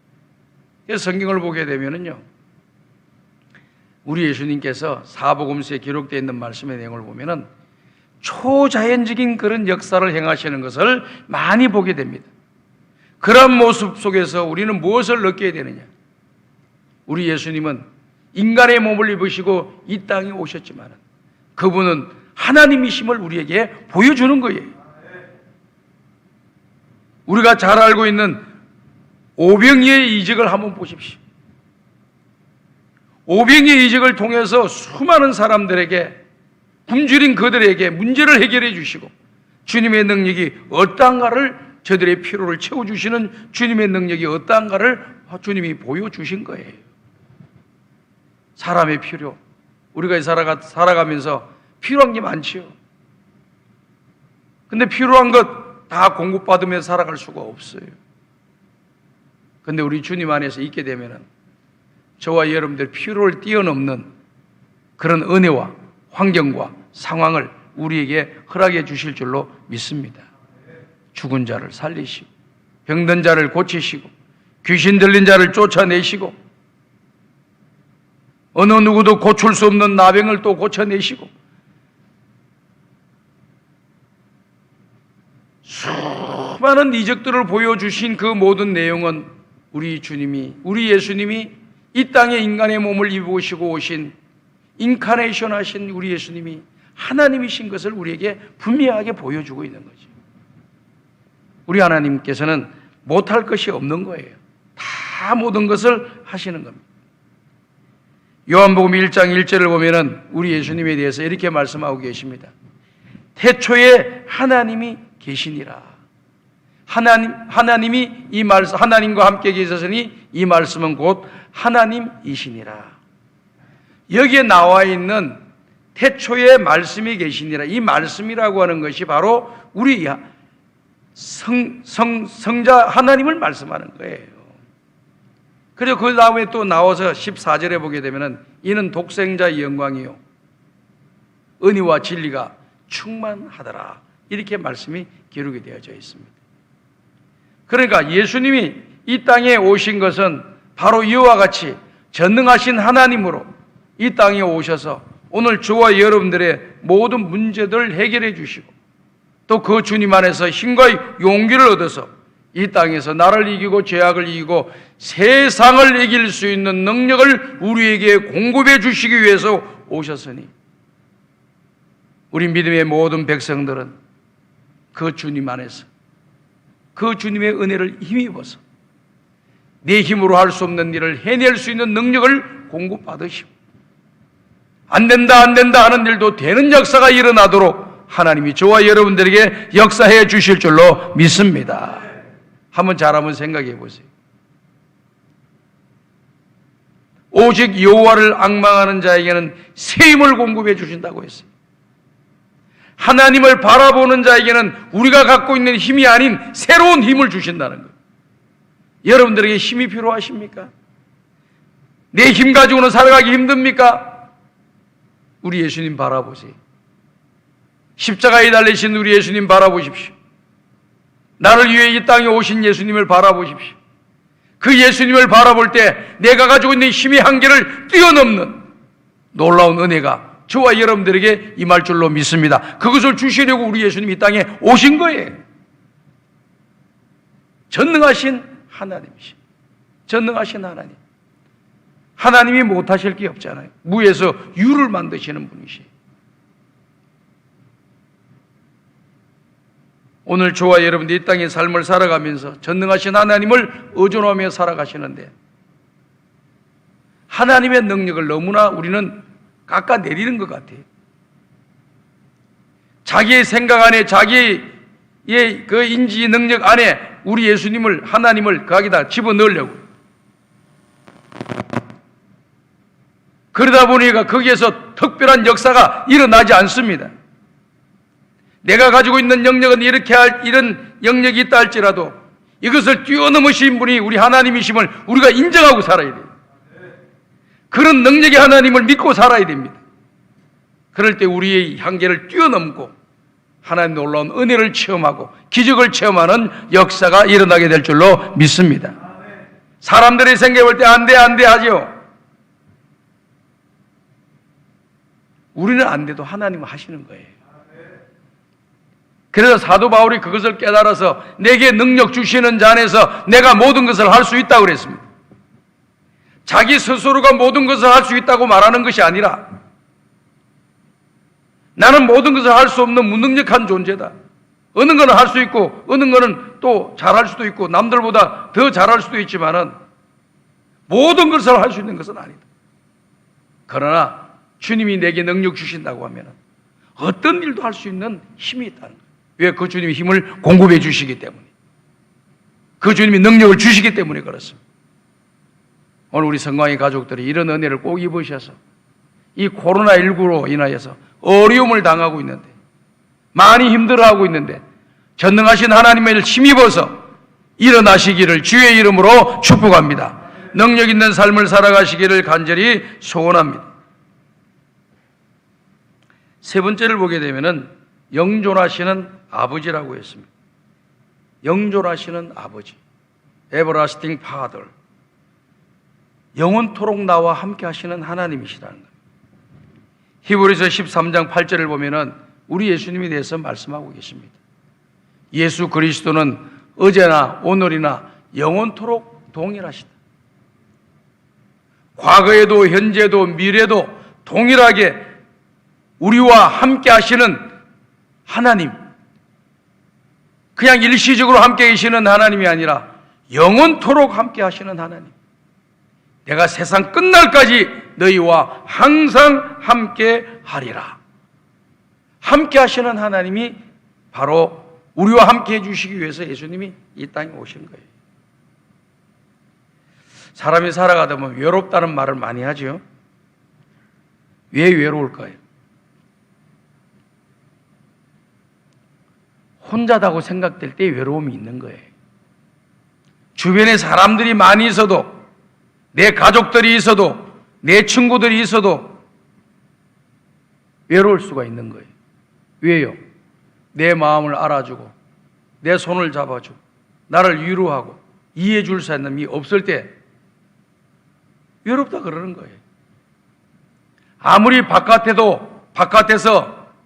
그래서 성경을 보게 되면은요, 우리 예수님께서 사복음서에 기록되어 있는 말씀의 내용을 보면은 초자연적인 그런 역사를 행하시는 것을 많이 보게 됩니다. 그런 모습 속에서 우리는 무엇을 느껴야 되느냐? 우리 예수님은 인간의 몸을 입으시고 이 땅에 오셨지만 그분은 하나님이심을 우리에게 보여주는 거예요. 우리가 잘 알고 있는 오병이의 이적을 한번 보십시오. 오병이의 이적을 통해서 수많은 사람들에게 굶주린 그들에게 문제를 해결해 주시고 주님의 능력이 어떠한가를 저들의 필요를 채워주시는 주님의 능력이 어떠한가를 주님이 보여주신 거예요. 사람의 필요, 우리가 살아가면서 필요한 게 많지요. 근데 필요한 것 다 공급받으며 살아갈 수가 없어요. 근데 우리 주님 안에서 있게 되면은 저와 여러분들 필요를 뛰어넘는 그런 은혜와 환경과 상황을 우리에게 허락해 주실 줄로 믿습니다. 죽은 자를 살리시고 병든 자를 고치시고 귀신 들린 자를 쫓아내시고 어느 누구도 고칠 수 없는 나병을 또 고쳐내시고 수많은 이적들을 보여주신 그 모든 내용은 우리 예수님이 이 땅에 인간의 몸을 입으시고 오신 인카네이션 하신 우리 예수님이 하나님이신 것을 우리에게 분명하게 보여주고 있는 거죠. 우리 하나님께서는 못할 것이 없는 거예요. 다 모든 것을 하시는 겁니다. 요한복음 1장 1절을 보면은 우리 예수님에 대해서 이렇게 말씀하고 계십니다. 태초에 하나님이 계시니라. 하나님이 이 말씀, 하나님과 함께 계셨으니 이 말씀은 곧 하나님이시니라. 여기에 나와 있는 태초에 말씀이 계시니라. 이 말씀이라고 하는 것이 바로 우리 성자 하나님을 말씀하는 거예요. 그리고 그 다음에 또 나와서 14절에 보게 되면은 이는 독생자의 영광이요 은혜와 진리가 충만하더라. 이렇게 말씀이 기록이 되어져 있습니다. 그러니까 예수님이 이 땅에 오신 것은 바로 이와 같이 전능하신 하나님으로 이 땅에 오셔서 오늘 저와 여러분들의 모든 문제들을 해결해 주시고 또 그 주님 안에서 힘과 용기를 얻어서 이 땅에서 나를 이기고 죄악을 이기고 세상을 이길 수 있는 능력을 우리에게 공급해 주시기 위해서 오셨으니 우리 믿음의 모든 백성들은 그 주님 안에서 그 주님의 은혜를 힘입어서 내 힘으로 할 수 없는 일을 해낼 수 있는 능력을 공급받으시고 안 된다 하는 일도 되는 역사가 일어나도록 하나님이 저와 여러분들에게 역사해 주실 줄로 믿습니다. 한번 생각해 보세요. 오직 여호와를 앙망하는 자에게는 새 힘을 공급해 주신다고 했어요. 하나님을 바라보는 자에게는 우리가 갖고 있는 힘이 아닌 새로운 힘을 주신다는 거예요. 여러분들에게 힘이 필요하십니까? 내 힘 가지고는 살아가기 힘듭니까? 우리 예수님 바라보세요. 십자가에 달리신 우리 예수님 바라보십시오. 나를 위해 이 땅에 오신 예수님을 바라보십시오. 그 예수님을 바라볼 때 내가 가지고 있는 힘의 한계를 뛰어넘는 놀라운 은혜가 저와 여러분들에게 임할 줄로 믿습니다. 그것을 주시려고 우리 예수님이 이 땅에 오신 거예요. 전능하신 하나님이시. 전능하신 하나님. 하나님이 못하실 게 없잖아요. 무에서 유를 만드시는 분이시. 오늘 저와 여러분들이 이 땅의 삶을 살아가면서 전능하신 하나님을 의존하며 살아가시는데 하나님의 능력을 너무나 우리는 깎아내리는 것 같아요. 자기의 생각 안에 자기의 그 인지 능력 안에 우리 예수님을 하나님을 거기다 집어넣으려고 그러다 보니까 거기에서 특별한 역사가 일어나지 않습니다. 내가 가지고 있는 영역은 이렇게 이런 영역이 있다 할지라도 이것을 뛰어넘으신 분이 우리 하나님이심을 우리가 인정하고 살아야 돼요. 그런 능력의 하나님을 믿고 살아야 됩니다. 그럴 때 우리의 한계를 뛰어넘고 하나님 놀라운 은혜를 체험하고 기적을 체험하는 역사가 일어나게 될 줄로 믿습니다. 사람들이 생각해 볼 때 안 돼 하죠. 우리는 안 돼도 하나님은 하시는 거예요. 그래서 사도 바울이 그것을 깨달아서 내게 능력 주시는 자 안에서 내가 모든 것을 할 수 있다고 그랬습니다. 자기 스스로가 모든 것을 할 수 있다고 말하는 것이 아니라 나는 모든 것을 할 수 없는 무능력한 존재다. 어느 거는 할 수 있고 어느 거는 또 잘할 수도 있고 남들보다 더 잘할 수도 있지만은 모든 것을 할 수 있는 것은 아니다. 그러나 주님이 내게 능력 주신다고 하면 어떤 일도 할 수 있는 힘이 있다는 거예요. 왜? 그 주님이 힘을 공급해 주시기 때문에, 그 주님이 능력을 주시기 때문에 그렇습니다. 오늘 우리 성광의 가족들이 이런 은혜를 꼭 입으셔서 이 코로나19로 인하여서 어려움을 당하고 있는데 많이 힘들어하고 있는데 전능하신 하나님을 힘입어서 일어나시기를 주의 이름으로 축복합니다. 능력 있는 삶을 살아가시기를 간절히 소원합니다. 세 번째를 보게 되면은 영존하시는 아버지라고 했습니다. 영존하시는 아버지, Everlasting Father, 영원토록 나와 함께 하시는 하나님이시라는 거예요. 히브리서 13장 8절을 보면은 우리 예수님에 대해서 말씀하고 계십니다. 예수 그리스도는 어제나 오늘이나 영원토록 동일하시다. 과거에도 현재도 미래도 동일하게 우리와 함께 하시는 하나님, 그냥 일시적으로 함께 계시는 하나님이 아니라 영원토록 함께 하시는 하나님. 내가 세상 끝날까지 너희와 항상 함께 하리라. 함께 하시는 하나님이 바로 우리와 함께 해주시기 위해서 예수님이 이 땅에 오신 거예요. 사람이 살아가다 보면 외롭다는 말을 많이 하죠. 왜 외로울까요? 혼자다고 생각될 때 외로움이 있는 거예요. 주변에 사람들이 많이 있어도, 내 가족들이 있어도, 내 친구들이 있어도 외로울 수가 있는 거예요. 왜요? 내 마음을 알아주고 내 손을 잡아주고 나를 위로하고 이해해 줄 사람이 없을 때 외롭다 그러는 거예요. 아무리 바깥에서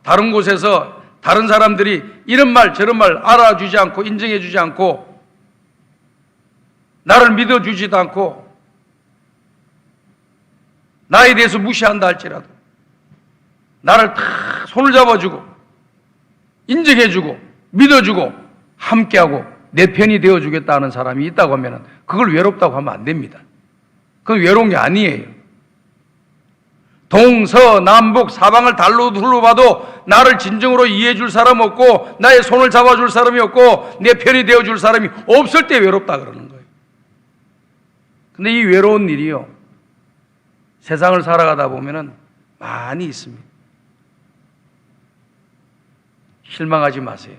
다른 곳에서 다른 사람들이 이런 말 저런 말 알아주지 않고 인정해주지 않고 나를 믿어주지도 않고 나에 대해서 무시한다 할지라도 나를 다 손을 잡아주고 인정해주고 믿어주고 함께하고 내 편이 되어주겠다는 사람이 있다고 하면 그걸 외롭다고 하면 안 됩니다. 그건 외로운 게 아니에요. 동서남북 사방을 달로 둘러봐도 나를 진정으로 이해해 줄 사람 없고 나의 손을 잡아줄 사람이 없고 내 편이 되어줄 사람이 없을 때 외롭다 그러는 거예요. 근데 이 외로운 일이요, 세상을 살아가다 보면은 많이 있습니다. 실망하지 마세요.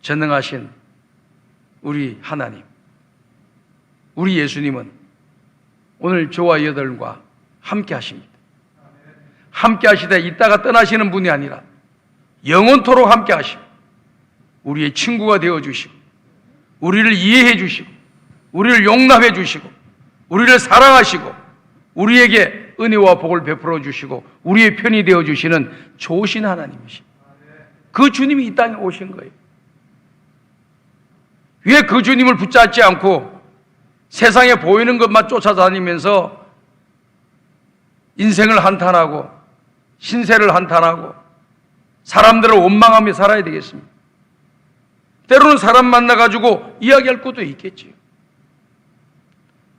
전능하신 우리 하나님, 우리 예수님은 오늘 저와 여러분과 함께 하십니다. 함께 하시되 이따가 떠나시는 분이 아니라 영원토록 함께 하시고 우리의 친구가 되어주시고 우리를 이해해 주시고 우리를 용납해 주시고 우리를 사랑하시고 우리에게 은혜와 복을 베풀어 주시고 우리의 편이 되어 주시는 좋으신 하나님이십니다. 그 주님이 이 땅에 오신 거예요. 왜 그 주님을 붙잡지 않고 세상에 보이는 것만 쫓아다니면서 인생을 한탄하고 신세를 한탄하고 사람들을 원망하며 살아야 되겠습니다. 때로는 사람 만나가지고 이야기할 것도 있겠지요.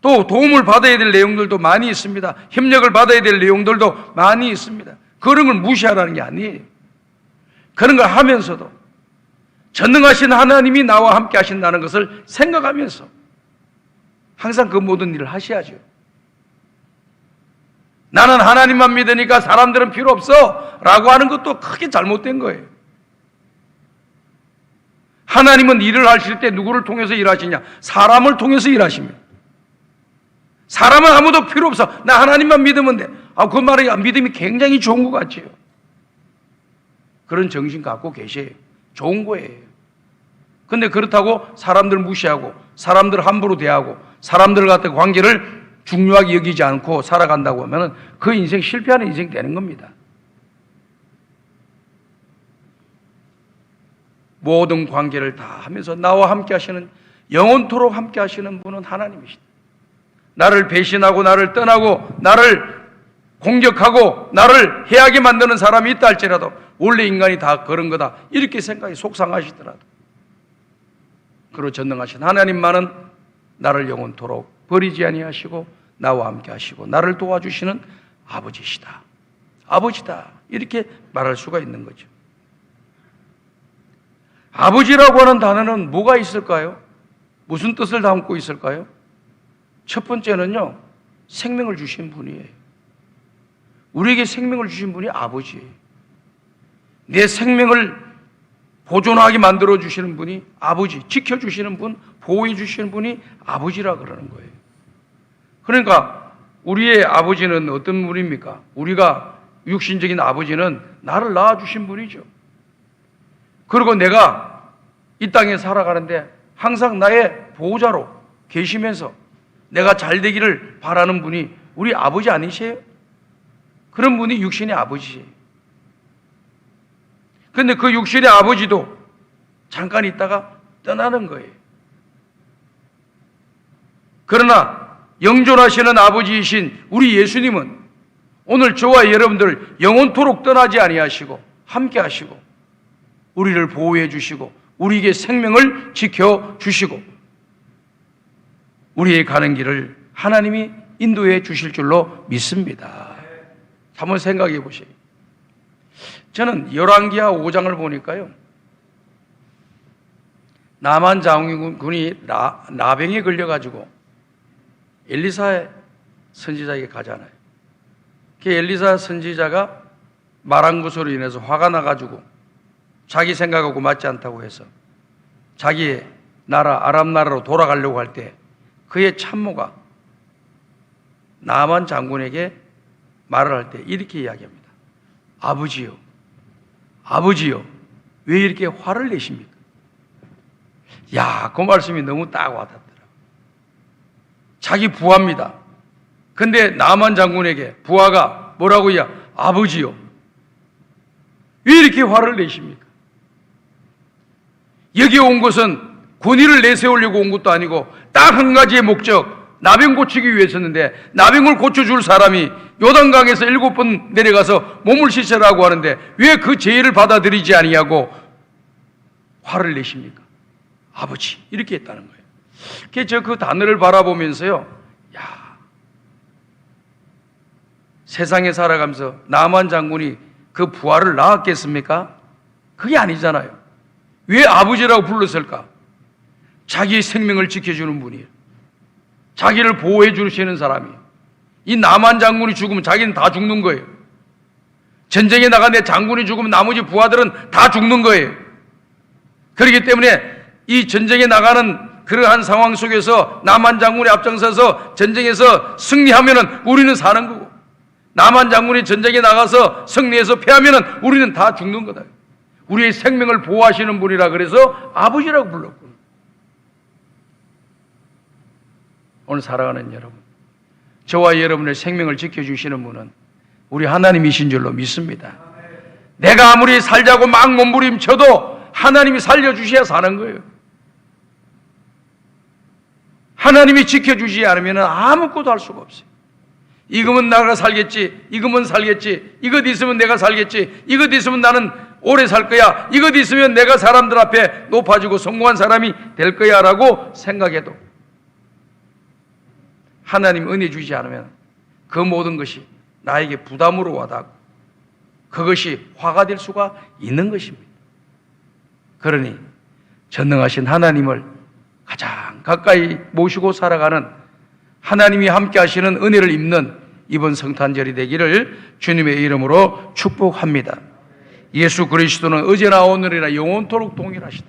또 도움을 받아야 될 내용들도 많이 있습니다. 협력을 받아야 될 내용들도 많이 있습니다. 그런 걸 무시하라는 게 아니에요. 그런 걸 하면서도 전능하신 하나님이 나와 함께 하신다는 것을 생각하면서 항상 그 모든 일을 하셔야죠. 나는 하나님만 믿으니까 사람들은 필요 없어 라고 하는 것도 크게 잘못된 거예요. 하나님은 일을 하실 때 누구를 통해서 일하시냐? 사람을 통해서 일하십니다. 사람은 아무도 필요 없어. 나 하나님만 믿으면 돼. 그 말이 믿음이 굉장히 좋은 것 같지요. 그런 정신 갖고 계셔요. 좋은 거예요. 근데 그렇다고 사람들 무시하고 사람들 함부로 대하고 사람들 갖다 관계를 중요하게 여기지 않고 살아간다고 하면 그 인생 실패하는 인생 되는 겁니다. 모든 관계를 다 하면서 나와 함께 하시는, 영원토록 함께 하시는 분은 하나님이시다. 나를 배신하고 나를 떠나고 나를 공격하고 나를 해하게 만드는 사람이 있다 할지라도 원래 인간이 다 그런 거다 이렇게 생각이 속상하시더라도 그로 전능하신 하나님만은 나를 영원토록 버리지 아니하시고 나와 함께 하시고 나를 도와주시는 아버지시다. 아버지다 이렇게 말할 수가 있는 거죠. 아버지라고 하는 단어는 뭐가 있을까요? 무슨 뜻을 담고 있을까요? 첫 번째는요, 생명을 주신 분이에요. 우리에게 생명을 주신 분이 아버지예요. 내 생명을 보존하게 만들어 주시는 분이 아버지, 지켜주시는 분, 보호해 주시는 분이 아버지라 그러는 거예요. 그러니까 우리의 아버지는 어떤 분입니까? 우리가 육신적인 아버지는 나를 낳아주신 분이죠. 그리고 내가 이 땅에 살아가는데 항상 나의 보호자로 계시면서 내가 잘 되기를 바라는 분이 우리 아버지 아니세요? 그런 분이 육신의 아버지예요. 그런데 그 육신의 아버지도 잠깐 있다가 떠나는 거예요. 그러나 영존하시는 아버지이신 우리 예수님은 오늘 저와 여러분들 영원토록 떠나지 아니하시고 함께 하시고 우리를 보호해 주시고 우리에게 생명을 지켜주시고 우리의 가는 길을 하나님이 인도해 주실 줄로 믿습니다. 한번 생각해 보세요. 저는 열왕기하 5장을 보니까요, 나만 장군이 나병에 걸려가지고 엘리사 선지자에게 가잖아요. 그 엘리사 선지자가 말한 것으로 인해서 화가 나가지고 자기 생각하고 맞지 않다고 해서 자기의 나라 아람 나라로 돌아가려고 할 때 그의 참모가 나만 장군에게 말을 할 때 이렇게 이야기합니다. 아버지요, 아버지요, 왜 이렇게 화를 내십니까? 야, 그 말씀이 너무 딱 와닿더라고요. 자기 부하입니다. 근데 나만 장군에게 부하가 뭐라고 해야 아버지요, 왜 이렇게 화를 내십니까? 여기 온 것은 군의를 내세우려고 온 것도 아니고 딱 한 가지의 목적, 나병 고치기 위해서였는데 나병을 고쳐줄 사람이 요단강에서 7번 내려가서 몸을 씻으라고 하는데 왜 그 제의를 받아들이지 아니하고 화를 내십니까? 아버지, 이렇게 했다는 거예요. 그래서 그 단어를 바라보면서요, 야, 세상에 살아가면서 남한 장군이 그 부하를 낳았겠습니까? 그게 아니잖아요. 왜 아버지라고 불렀을까? 자기의 생명을 지켜주는 분이에요. 자기를 보호해 주시는 사람이에요. 이 남한 장군이 죽으면 자기는 다 죽는 거예요. 전쟁에 나간 내 장군이 죽으면 나머지 부하들은 다 죽는 거예요. 그렇기 때문에 이 전쟁에 나가는 그러한 상황 속에서 남한 장군이 앞장서서 전쟁에서 승리하면은 우리는 사는 거고, 남한 장군이 전쟁에 나가서 승리해서 패하면은 우리는 다 죽는 거다. 우리의 생명을 보호하시는 분이라 그래서 아버지라고 불렀구나. 오늘 사랑하는 여러분, 저와 여러분의 생명을 지켜주시는 분은 우리 하나님이신 줄로 믿습니다. 내가 아무리 살자고 막 몸부림쳐도 하나님이 살려주셔야 사는 거예요. 하나님이 지켜주지 않으면 아무것도 할 수가 없어요. 이거면 내가 살겠지, 이거면 살겠지, 이것 있으면 내가 살겠지, 이것 있으면 나는 오래 살 거야, 이것 있으면 내가 사람들 앞에 높아지고 성공한 사람이 될 거야 라고 생각해도 하나님 은혜 주지 않으면 그 모든 것이 나에게 부담으로 와닿고 그것이 화가 될 수가 있는 것입니다. 그러니 전능하신 하나님을 가장 가까이 모시고 살아가는, 하나님이 함께 하시는 은혜를 입는 이번 성탄절이 되기를 주님의 이름으로 축복합니다. 예수 그리스도는 어제나 오늘이나 영원토록 동일하시다.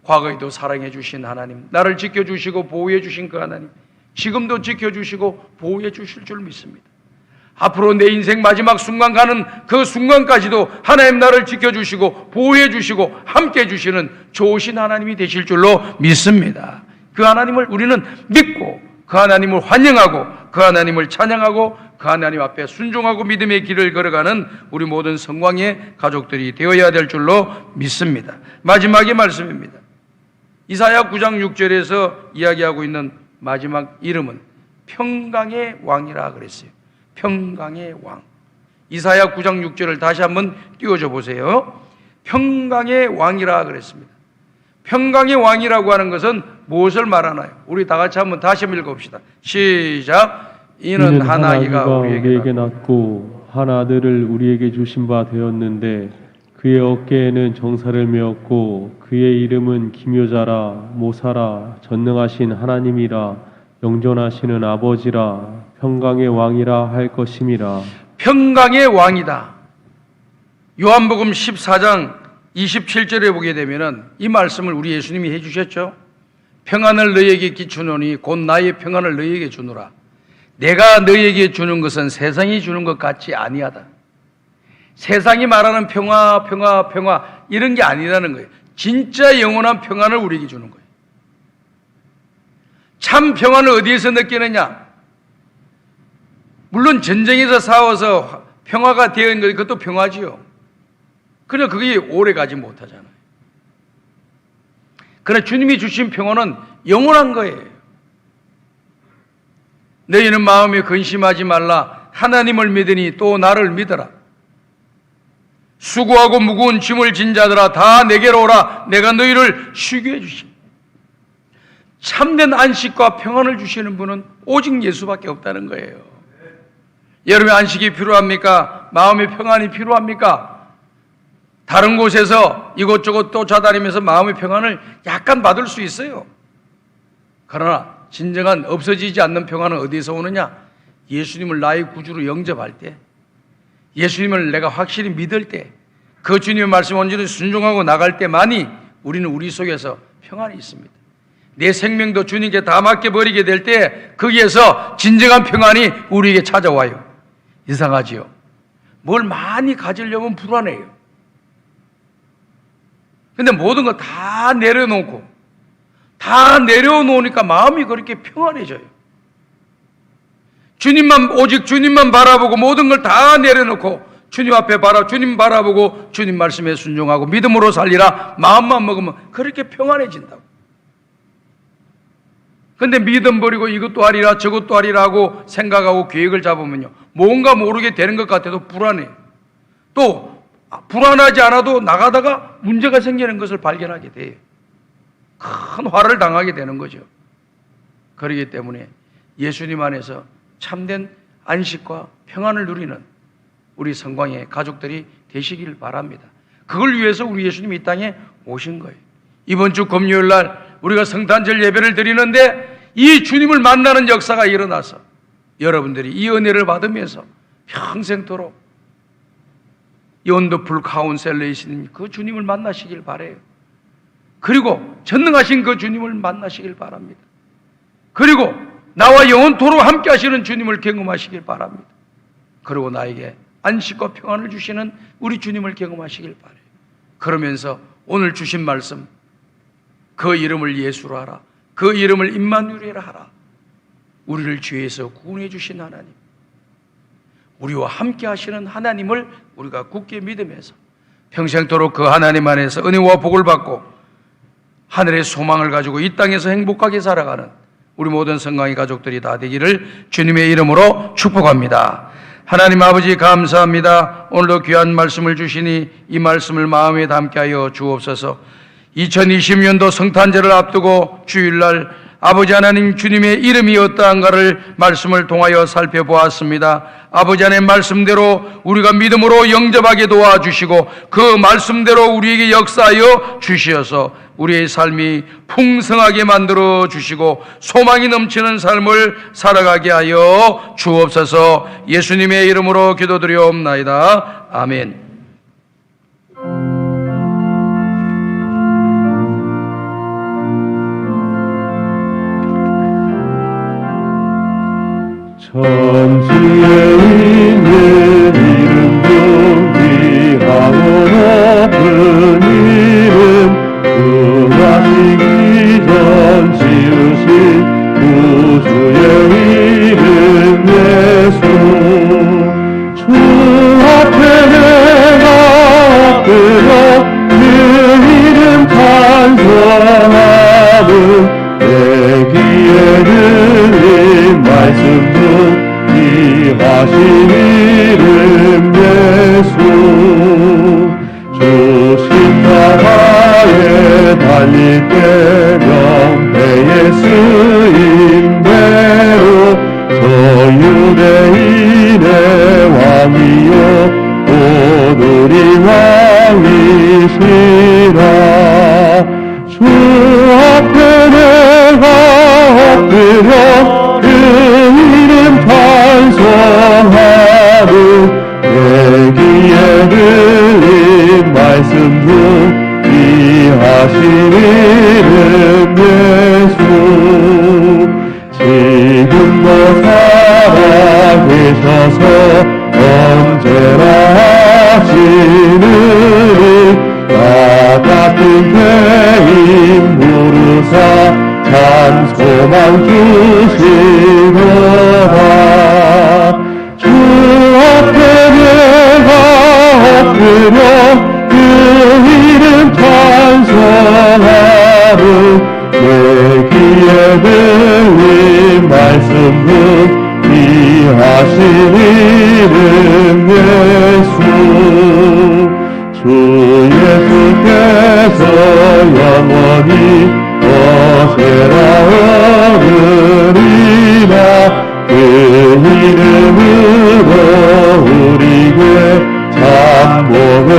과거에도 사랑해 주신 하나님, 나를 지켜주시고 보호해 주신 그 하나님, 지금도 지켜주시고 보호해 주실 줄 믿습니다. 앞으로 내 인생 마지막 순간 가는 그 순간까지도 하나님 나를 지켜주시고 보호해 주시고 함께 해주시는 좋으신 하나님이 되실 줄로 믿습니다. 그 하나님을 우리는 믿고 그 하나님을 환영하고 그 하나님을 찬양하고 그 하나님 앞에 순종하고 믿음의 길을 걸어가는 우리 모든 성광의 가족들이 되어야 될 줄로 믿습니다. 마지막의 말씀입니다. 이사야 9장 6절에서 이야기하고 있는 마지막 이름은 평강의 왕이라 그랬어요. 평강의 왕. 이사야 9장 6절을 다시 한번 띄워줘 보세요. 평강의 왕이라 그랬습니다. 평강의 왕이라고 하는 것은 무엇을 말하나요? 우리 다 같이 한번 다시 한번 읽어봅시다. 시작. 이는 한 아기가 우리에게 낳고 한 아들을 우리에게 주신 바 되었는데 그의 어깨에는 정사를 메었고 그의 이름은 기묘자라 모사라 전능하신 하나님이라 영존하시는 아버지라 평강의 왕이라 할 것임이라. 평강의 왕이다. 요한복음 14장 27절에 보게 되면은 이 말씀을 우리 예수님이 해주셨죠. 평안을 너희에게 끼주노니 곧 나의 평안을 너희에게 주노라. 내가 너희에게 주는 것은 세상이 주는 것 같지 아니하다. 세상이 말하는 평화, 평화, 평화 이런 게 아니라는 거예요. 진짜 영원한 평안을 우리에게 주는 거예요. 참 평안을 어디에서 느끼느냐? 물론 전쟁에서 싸워서 평화가 되어 있는 것, 그것도 평화지요. 그러나 그게 오래 가지 못하잖아요. 그러나 주님이 주신 평화는 영원한 거예요. 너희는 마음에 근심하지 말라. 하나님을 믿으니 또 나를 믿어라. 수고하고 무거운 짐을 진 자들아 다 내게로 오라. 내가 너희를 쉬게 해주시. 참된 안식과 평안을 주시는 분은 오직 예수밖에 없다는 거예요. 여러분의 안식이 필요합니까? 마음의 평안이 필요합니까? 다른 곳에서 이곳저곳 쫓아다니면서 마음의 평안을 약간 받을 수 있어요. 그러나 진정한 없어지지 않는 평안은 어디서 오느냐? 예수님을 나의 구주로 영접할 때, 예수님을 내가 확실히 믿을 때, 그 주님의 말씀 온전히 순종하고 나갈 때만이 우리는 우리 속에서 평안이 있습니다. 내 생명도 주님께 다 맡겨버리게 될 때 거기에서 진정한 평안이 우리에게 찾아와요. 이상하지요? 뭘 많이 가지려면 불안해요. 근데 모든 거 다 내려놓고 다 내려놓으니까 마음이 그렇게 평안해져요. 주님만, 오직 주님만 바라보고 모든 걸 다 내려놓고 주님 앞에 주님 바라보고 주님 말씀에 순종하고 믿음으로 살리라 마음만 먹으면 그렇게 평안해진다고. 근데 믿음 버리고 이것도 하리라 저것도 하리라 하고 생각하고 계획을 잡으면요, 뭔가 모르게 되는 것 같아도 불안해. 또 불안하지 않아도 나가다가 문제가 생기는 것을 발견하게 돼요. 큰 화를 당하게 되는 거죠. 그렇기 때문에 예수님 안에서 참된 안식과 평안을 누리는 우리 성광의 가족들이 되시길 바랍니다. 그걸 위해서 우리 예수님이 이 땅에 오신 거예요. 이번 주 금요일 날 우리가 성탄절 예배를 드리는데 이 주님을 만나는 역사가 일어나서 여러분들이 이 은혜를 받으면서 평생토록 이 원더풀 카운셀러이신 그 주님을 만나시길 바라요. 그리고 전능하신 그 주님을 만나시길 바랍니다. 그리고 나와 영원토록 함께 하시는 주님을 경험하시길 바랍니다. 그리고 나에게 안식과 평안을 주시는 우리 주님을 경험하시길 바라요. 그러면서 오늘 주신 말씀, 그 이름을 예수로 하라, 그 이름을 임마누엘이라 하라. 우리를 죄에서 구원해 주신 하나님, 우리와 함께 하시는 하나님을 우리가 굳게 믿으면서 평생토록 그 하나님 안에서 은혜와 복을 받고 하늘의 소망을 가지고 이 땅에서 행복하게 살아가는 우리 모든 성광의 가족들이 다 되기를 주님의 이름으로 축복합니다. 하나님 아버지 감사합니다. 오늘도 귀한 말씀을 주시니 이 말씀을 마음에 담게 하여 주옵소서. 2020년도 성탄절을 앞두고 주일날 아버지 하나님 주님의 이름이 어떠한가를 말씀을 통하여 살펴보았습니다. 아버지 하나님 말씀대로 우리가 믿음으로 영접하게 도와주시고 그 말씀대로 우리에게 역사하여 주시어서 우리의 삶이 풍성하게 만들어 주시고 소망이 넘치는 삶을 살아가게 하여 주옵소서. 예수님의 이름으로 기도드리옵나이다. 아멘. 천지에 있는 이름 중 귀하고 높은 이름, 구하시기 전 지으신 구주의 이름 예수. 주 앞에 내가 엎드려 그 이름 찬송하는 내 귀에 들린 말씀 중 이하신 이름 예수. 주 십자가에 달릴 때 명패에 쓰인 대로 저 유대인의 왕이요 오늘이 왕이시라. 주 앞에 내가 엎드려 그 이름 찬송하는 내 귀에 들린 말씀 중 이하신 이름 예수. 지금도 살아계셔서 언제나 하시느니 나 같은 죄인 부르사 참 소망 주시노라. 주 앞에 내가 엎드려 그 이름 찬송하는 내 귀에 들린 말씀 중 이하신 이름 예수. 주 예수께서 영원히 오시라 오르리라. 그 이름으로 우리에게 참 복을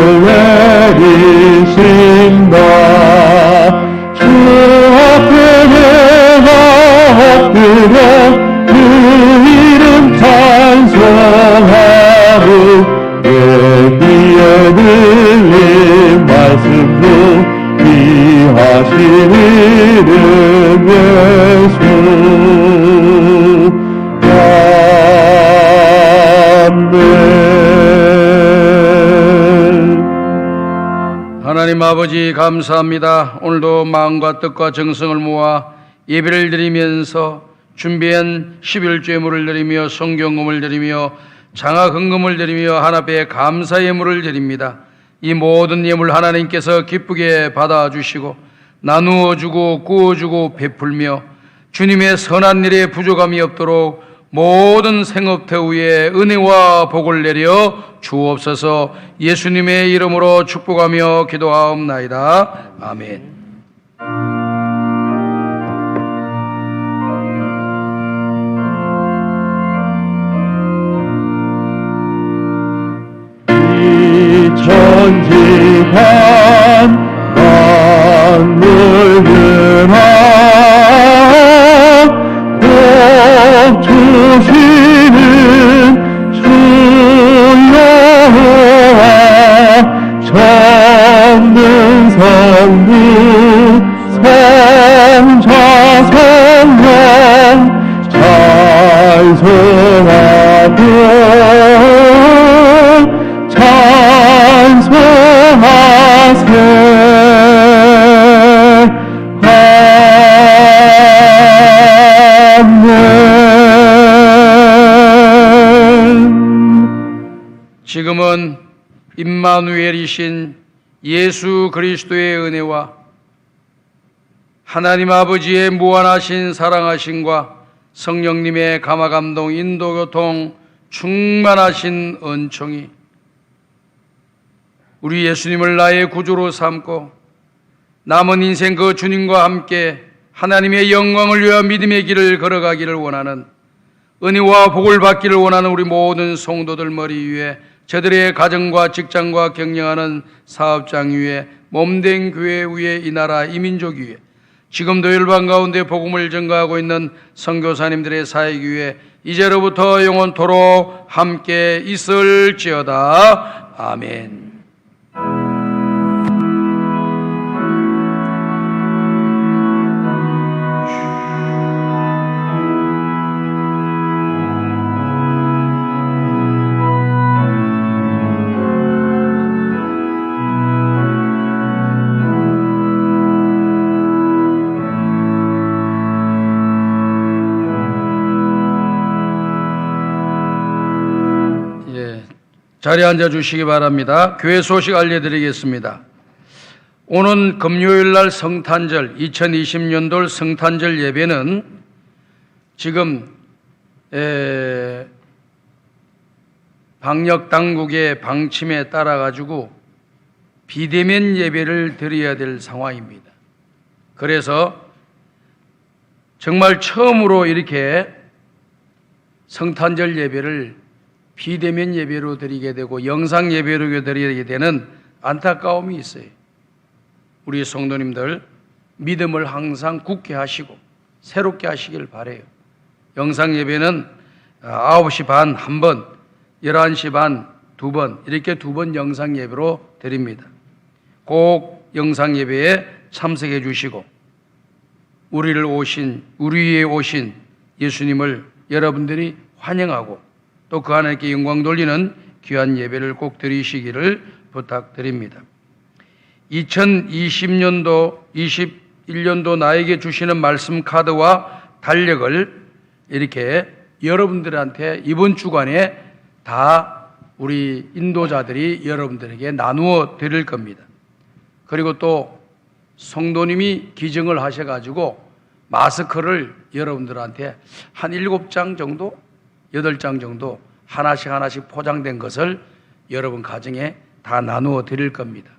내리신다. 주 앞에 내가 엎드려 그 이름 찬송하는 내 귀에 들린 말씀 중 이하신 이름 예수. 아멘. 하나님 아버지 감사합니다. 오늘도 마음과 뜻과 정성을 모아 예배를 드리면서 준비한 11죄물을 드리며 성경음을 드리며 장화 헌금을 드리며 하나님 앞에 감사 예물을 드립니다. 이 모든 예물 하나님께서 기쁘게 받아주시고 나누어주고 구워주고 베풀며 주님의 선한 일에 부족함이 없도록 모든 생업태 위에 은혜와 복을 내려 주옵소서. 예수님의 이름으로 축복하며 기도하옵나이다. 아멘. 천지간 만물들아 복 주시는 주 여호와 전능 성부 성자 성령 찬송하고 지금은 임마누엘이신 예수 그리스도의 은혜와 하나님 아버지의 무한하신 사랑하심과 성령님의 감화감동 인도교통 충만하신 은총이 우리 예수님을 나의 구주로 삼고 남은 인생 그 주님과 함께 하나님의 영광을 위하여 믿음의 길을 걸어가기를 원하는 은혜와 복을 받기를 원하는 우리 모든 성도들 머리 위에 저들의 가정과 직장과 경영하는 사업장 위에 몸된 교회 위에 이 나라 이 민족 위에 지금도 열방 가운데 복음을 전가하고 있는 선교사님들의 사역 위에 이제로부터 영원토록 함께 있을지어다. 아멘. 자리에 앉아 주시기 바랍니다. 교회 소식 알려드리겠습니다. 오는 금요일 날 성탄절 2020년도 성탄절 예배는 지금 방역 당국의 방침에 따라 가지고 비대면 예배를 드려야 될 상황입니다. 그래서 정말 처음으로 이렇게 성탄절 예배를 비대면 예배로 드리게 되고 영상 예배로 드리게 되는 안타까움이 있어요. 우리 성도님들 믿음을 항상 굳게 하시고 새롭게 하시길 바라요. 영상 예배는 9시 반 한 번, 11시 반 두 번 이렇게 두 번 영상 예배로 드립니다. 꼭 영상 예배에 참석해 주시고 우리 위에 오신 예수님을 여러분들이 환영하고 또 그 하나님께 영광 돌리는 귀한 예배를 꼭 드리시기를 부탁드립니다. 2020년도, 21년도 나에게 주시는 말씀 카드와 달력을 이렇게 여러분들한테 이번 주간에 다 우리 인도자들이 여러분들에게 나누어 드릴 겁니다. 그리고 또 성도님이 기증을 하셔가지고 마스크를 여러분들한테 한 7장 정도 8장 정도 하나씩 포장된 것을 여러분 가정에 다 나누어 드릴 겁니다.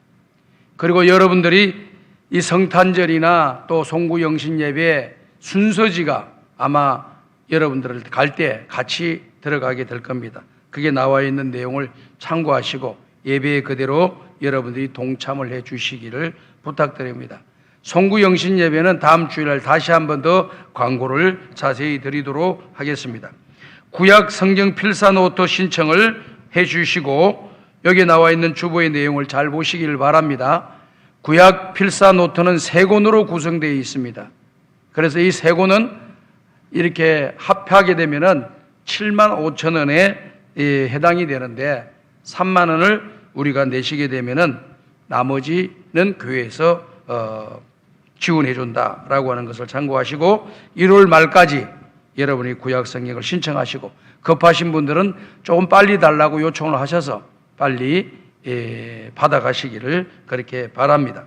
그리고 여러분들이 이 성탄절이나 또 송구영신 예배 순서지가 아마 여러분들을 갈 때 같이 들어가게 될 겁니다. 그게 나와 있는 내용을 참고하시고 예배에 그대로 여러분들이 동참을 해 주시기를 부탁드립니다. 송구영신 예배는 다음 주일날 다시 한 번 더 광고를 자세히 드리도록 하겠습니다. 구약 성경 필사 노트 신청을 해 주시고 여기에 나와 있는 주보의 내용을 잘 보시길 바랍니다. 구약 필사 노트는 3권으로 구성되어 있습니다. 그래서 이 3권은 이렇게 합하게 되면은 75,000원에 해당이 되는데 3만 원을 우리가 내시게 되면은 나머지는 교회에서 지원해 준다라고 하는 것을 참고하시고 1월 말까지 여러분이 구약 성경을 신청하시고 급하신 분들은 조금 빨리 달라고 요청을 하셔서 빨리 받아가시기를 그렇게 바랍니다.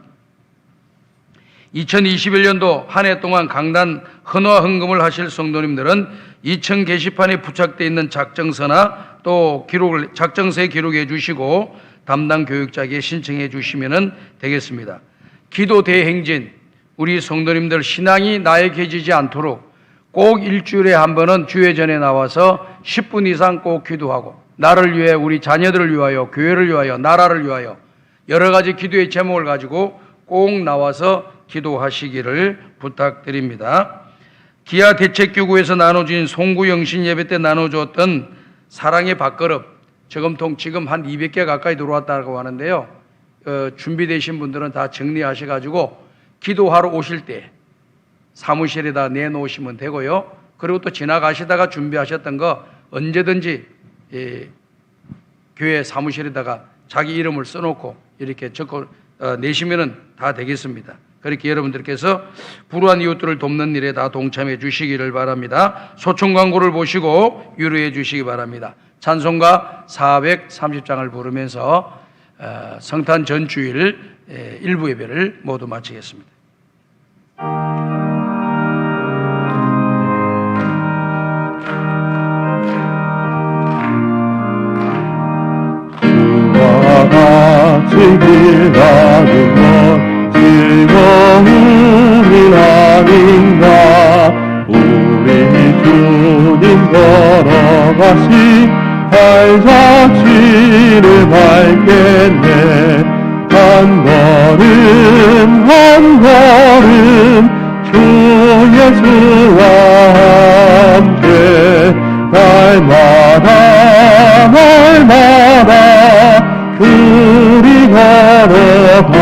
2021년도 한 해 동안 강단 헌화 헌금을 하실 성도님들은 2층 게시판에 부착되어 있는 작정서나 또 작정서에 기록해 주시고 담당 교육자에게 신청해 주시면 되겠습니다. 기도 대행진, 우리 성도님들 신앙이 나약해지지 않도록 꼭 일주일에 한 번은 주회전에 나와서 10분 이상 꼭 기도하고 나를 위해, 우리 자녀들을 위하여, 교회를 위하여, 나라를 위하여 여러 가지 기도의 제목을 가지고 꼭 나와서 기도하시기를 부탁드립니다. 기아 대책교구에서 나눠진 송구 영신 예배 때 나눠줬던 사랑의 밥그릇, 저금통 지금 한 200개 가까이 들어왔다고 하는데요. 준비되신 분들은 다 정리하셔가지고 기도하러 오실 때 사무실에다 내놓으시면 되고요. 그리고 또 지나가시다가 준비하셨던 거 언제든지 교회 사무실에다가 자기 이름을 써놓고 이렇게 적어 내시면 다 되겠습니다. 그렇게 여러분들께서 불우한 이웃들을 돕는 일에 다 동참해 주시기를 바랍니다. 소총 광고를 보시고 유료해 주시기 바랍니다. 찬송가 430장을 부르면서 성탄 전주일 일부 예배를 모두 마치겠습니다. 주와 같이 일하는 것 즐거움이 아닌가. 우리 주님 걸어가신 발자취를 밟겠네. 한 걸음 한 걸음 주 예수와 함께 날마다 날마다 우리 걸어가